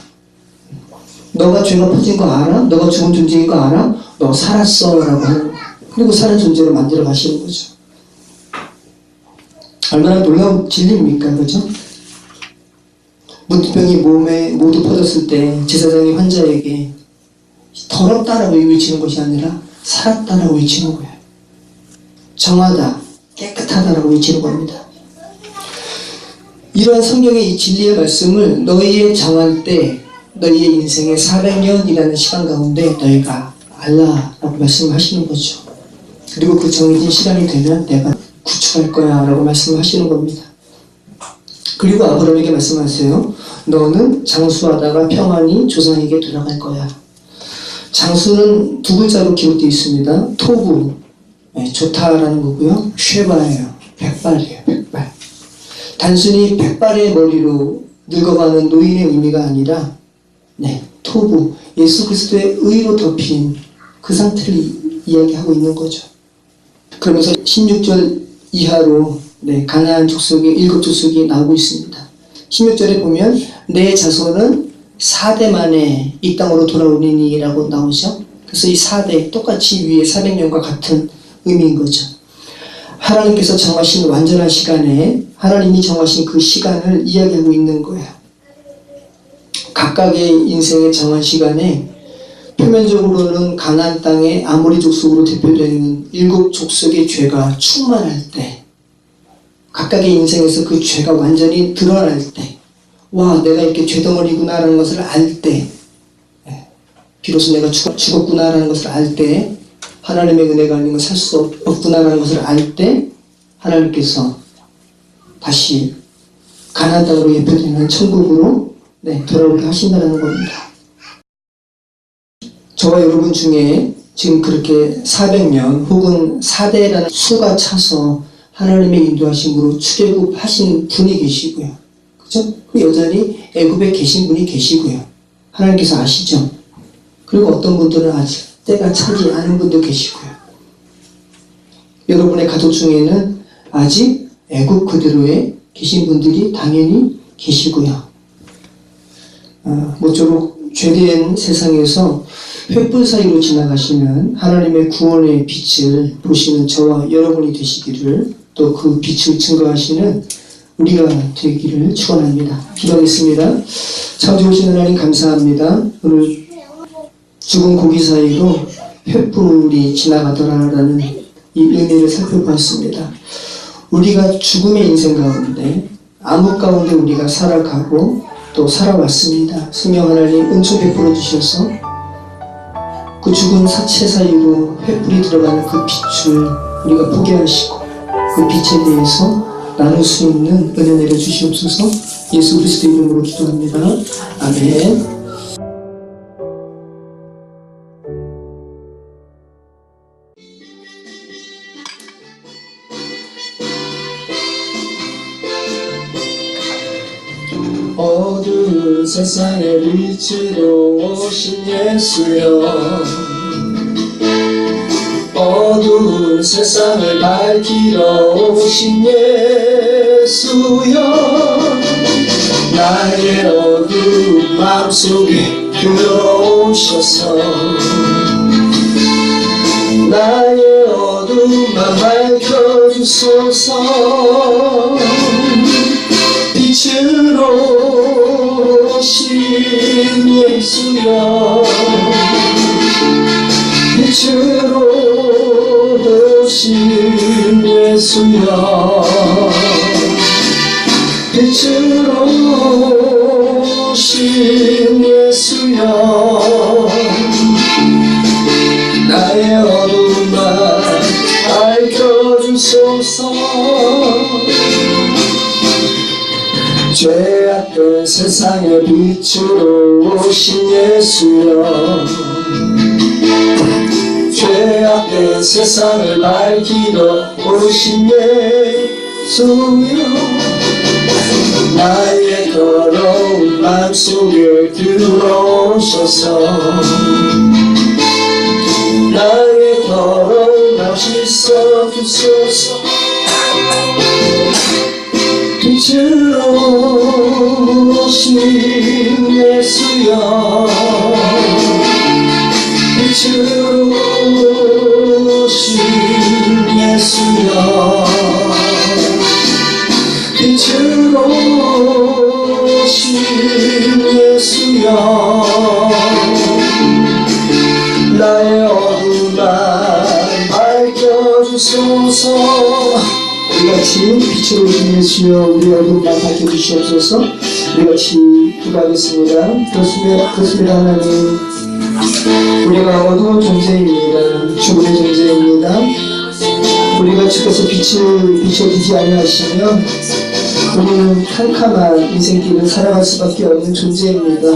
Speaker 1: 너가 죄가 퍼진 거 알아? 너가 죽은 존재인 거 알아? 너 살았어 라고 하는 거예요. 그리고 사는 존재로 만들어 가시는 거죠. 얼마나 놀라운 진리입니까? 그죠? 문둥병이 몸에 모두 퍼졌을 때 제사장이 환자에게 더럽다라고 외치는 것이 아니라 살았다라고 외치는 거예요. 정하다, 깨끗하다라고 외치는 겁니다. 이러한 성경의 이 진리의 말씀을 너희의 정한 때, 너희의 인생의 400년이라는 시간 가운데 너희가 알라라고 말씀하시는 거죠. 그리고 그 정해진 시간이 되면 내가 구축할 거야 라고 말씀하시는 겁니다. 그리고 아브라함에게 말씀하세요. 너는 장수하다가 평안히 조상에게 돌아갈 거야. 장수는 두 글자로 기록되어 있습니다. 토부, 좋다라는 거고요. 쉐바예요. 백발이에요. 백발. 단순히 백발의 머리로 늙어가는 노인의 의미가 아니라 토부, 예수 그리스도의 의로 덮인 그 상태를 이야기하고 있는 거죠. 그러면서 16절 이하로 가나안 족속의 7 족속이 나오고 있습니다. 16절에 보면 내 자손은 4대 만에 이 땅으로 돌아오리니 라고 나오죠. 그래서 이 4대 똑같이 위에 400년과 같은 의미인 거죠. 하나님께서 정하신 완전한 시간에 하나님이 정하신 그 시간을 이야기하고 있는 거예요. 각각의 인생의 정한 시간에 표면적으로는 가나안 땅의 아모리 족속으로 대표되는 7 족속의 죄가 충만할 때, 각각의 인생에서 그 죄가 완전히 드러날 때, 와 내가 이렇게 죄덩어리구나 라는 것을 알 때, 비로소 내가 죽었구나 라는 것을 알 때, 하나님의 은혜가 아니면 살 수 없구나 라는 것을 알 때 하나님께서 다시 가나안 땅으로 예표되는 천국으로 돌아오게 하신다는 겁니다. 저와 여러분 중에 지금 그렇게 400년 혹은 4대라는 수가 차서 하나님의 인도하심으로 출애굽하신 분이 계시고요. 그죠? 여전히 애굽에 계신 분이 계시고요. 하나님께서 아시죠? 그리고 어떤 분들은 아직 때가 차지 않은 분도 계시고요. 여러분의 가족 중에는 아직 애굽 그대로에 계신 분들이 당연히 계시고요. 모쪼록 죄된 세상에서 횃불 사이로 지나가시면 하나님의 구원의 빛을 보시는 저와 여러분이 되시기를, 또 그 빛을 증거하시는 우리가 되기를 축원합니다. 기도하겠습니다. 참 좋으신 하나님 감사합니다. 오늘 죽은 고기 사이로 횃불이 지나가더라라는 이 의미를 살펴보았습니다. 우리가 죽음의 인생 가운데, 암흑 가운데 우리가 살아가고 또 살아왔습니다. 성령 하나님 은총 베풀어 주셔서 그 죽은 사체 사이로 횃불이 들어가는 그 빛을 우리가 보게 하시고 그 빛에 대해서 나눌 수 있는 은혜 내려주시옵소서. 예수 그리스도 이름으로 기도합니다. 아멘. 어두운 세상의 빛으로 오신 예수여, 어두운 세상을 밝히러 오신 예수여, 나의 어두운 마음속에 들어오셔서 나의 어두운 맘 밝혀주소서. 빛으로 오신 예수여, 빛으로 오신 예수여, 빛으로 오신 예수여, 나의 어두운 맘 밝혀주소서. 죄악된 세상의 빛으로 오신 예수여, 죄악된 세상을 밝히러 오신 예수여, 나의 더러운 맘속에 들어오셔서 나의 더러운 맘 씻어주소서. 빛으로 오신 예수여, 빛으로 오신 예수여, 빛으로 오신 예수여, 나의 어두운 맘 밝혀주소서. 우리 같이 빛으로 오신 예수여, 우리 어두운 맘 밝혀주시옵소서. 우리 같이 기도하겠습니다. 그렇습니다 하나님, 우리가 어두운 존재입니다. 죽음의 존재입니다. 우리가 주께서 빛을 비춰주지 아니하시면 우리는 캄캄한 인생길을 살아갈 수밖에 없는 존재입니다.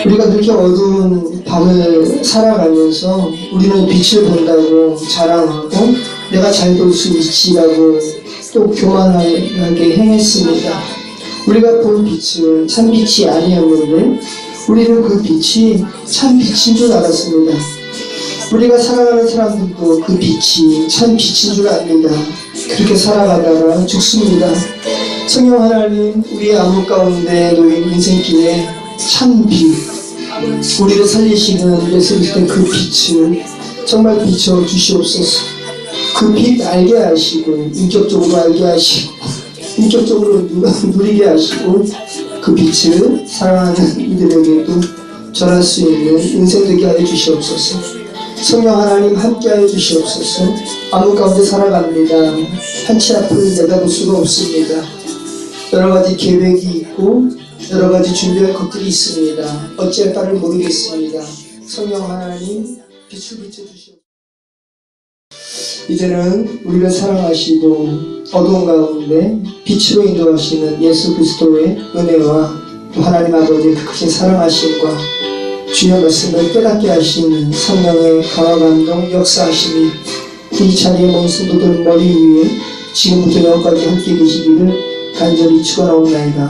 Speaker 1: 우리가 그렇게 어두운 밤을 살아가면서 우리는 빛을 본다고 자랑하고 내가 잘 볼 수 있지라고 또 교만하게 행했습니다. 우리가 본 빛은 참 빛이 아니었는데 우리는 그 빛이 참 빛인 줄 알았습니다. 우리가 살아가는 사람들도 그 빛이 참 빛인 줄 압니다. 그렇게 살아가다가 죽습니다. 성령 하나님, 우리의 암흑 가운데 놓인 인생길에 참 빛, 우리를 살리시는 예수 그리스도의 그 빛을 정말 비춰 주시옵소서. 그 빛 알게 하시고 인격적으로 알게 하시고 인격적으로 누리게 하시고 그 빛을 사랑하는 이들에게도 전할 수 있는 인생 되게 하여 주시옵소서. 성령 하나님 함께 하여 주시옵소서. 암흑 가운데 살아갑니다. 한치 앞을 내다볼 수가 없습니다. 여러 가지 계획이 있고 여러 가지 준비할 것들이 있습니다. 어찌할 바를 모르겠습니다. 성령 하나님 빛을 비춰주시옵소서. 이제는 우리를 사랑하시고 어두운 가운데 빛으로 인도하시는 예수 그리스도의 은혜와 또 하나님 아버지의 그 크신 사랑하심과 주의 말씀을 깨닫게 하시는 성령의 강화 감동 역사하심이 이 자리에 모인 성도들 머리 위에 지금부터 영원까지 함께 계시기를 간절히 축원하옵나이다.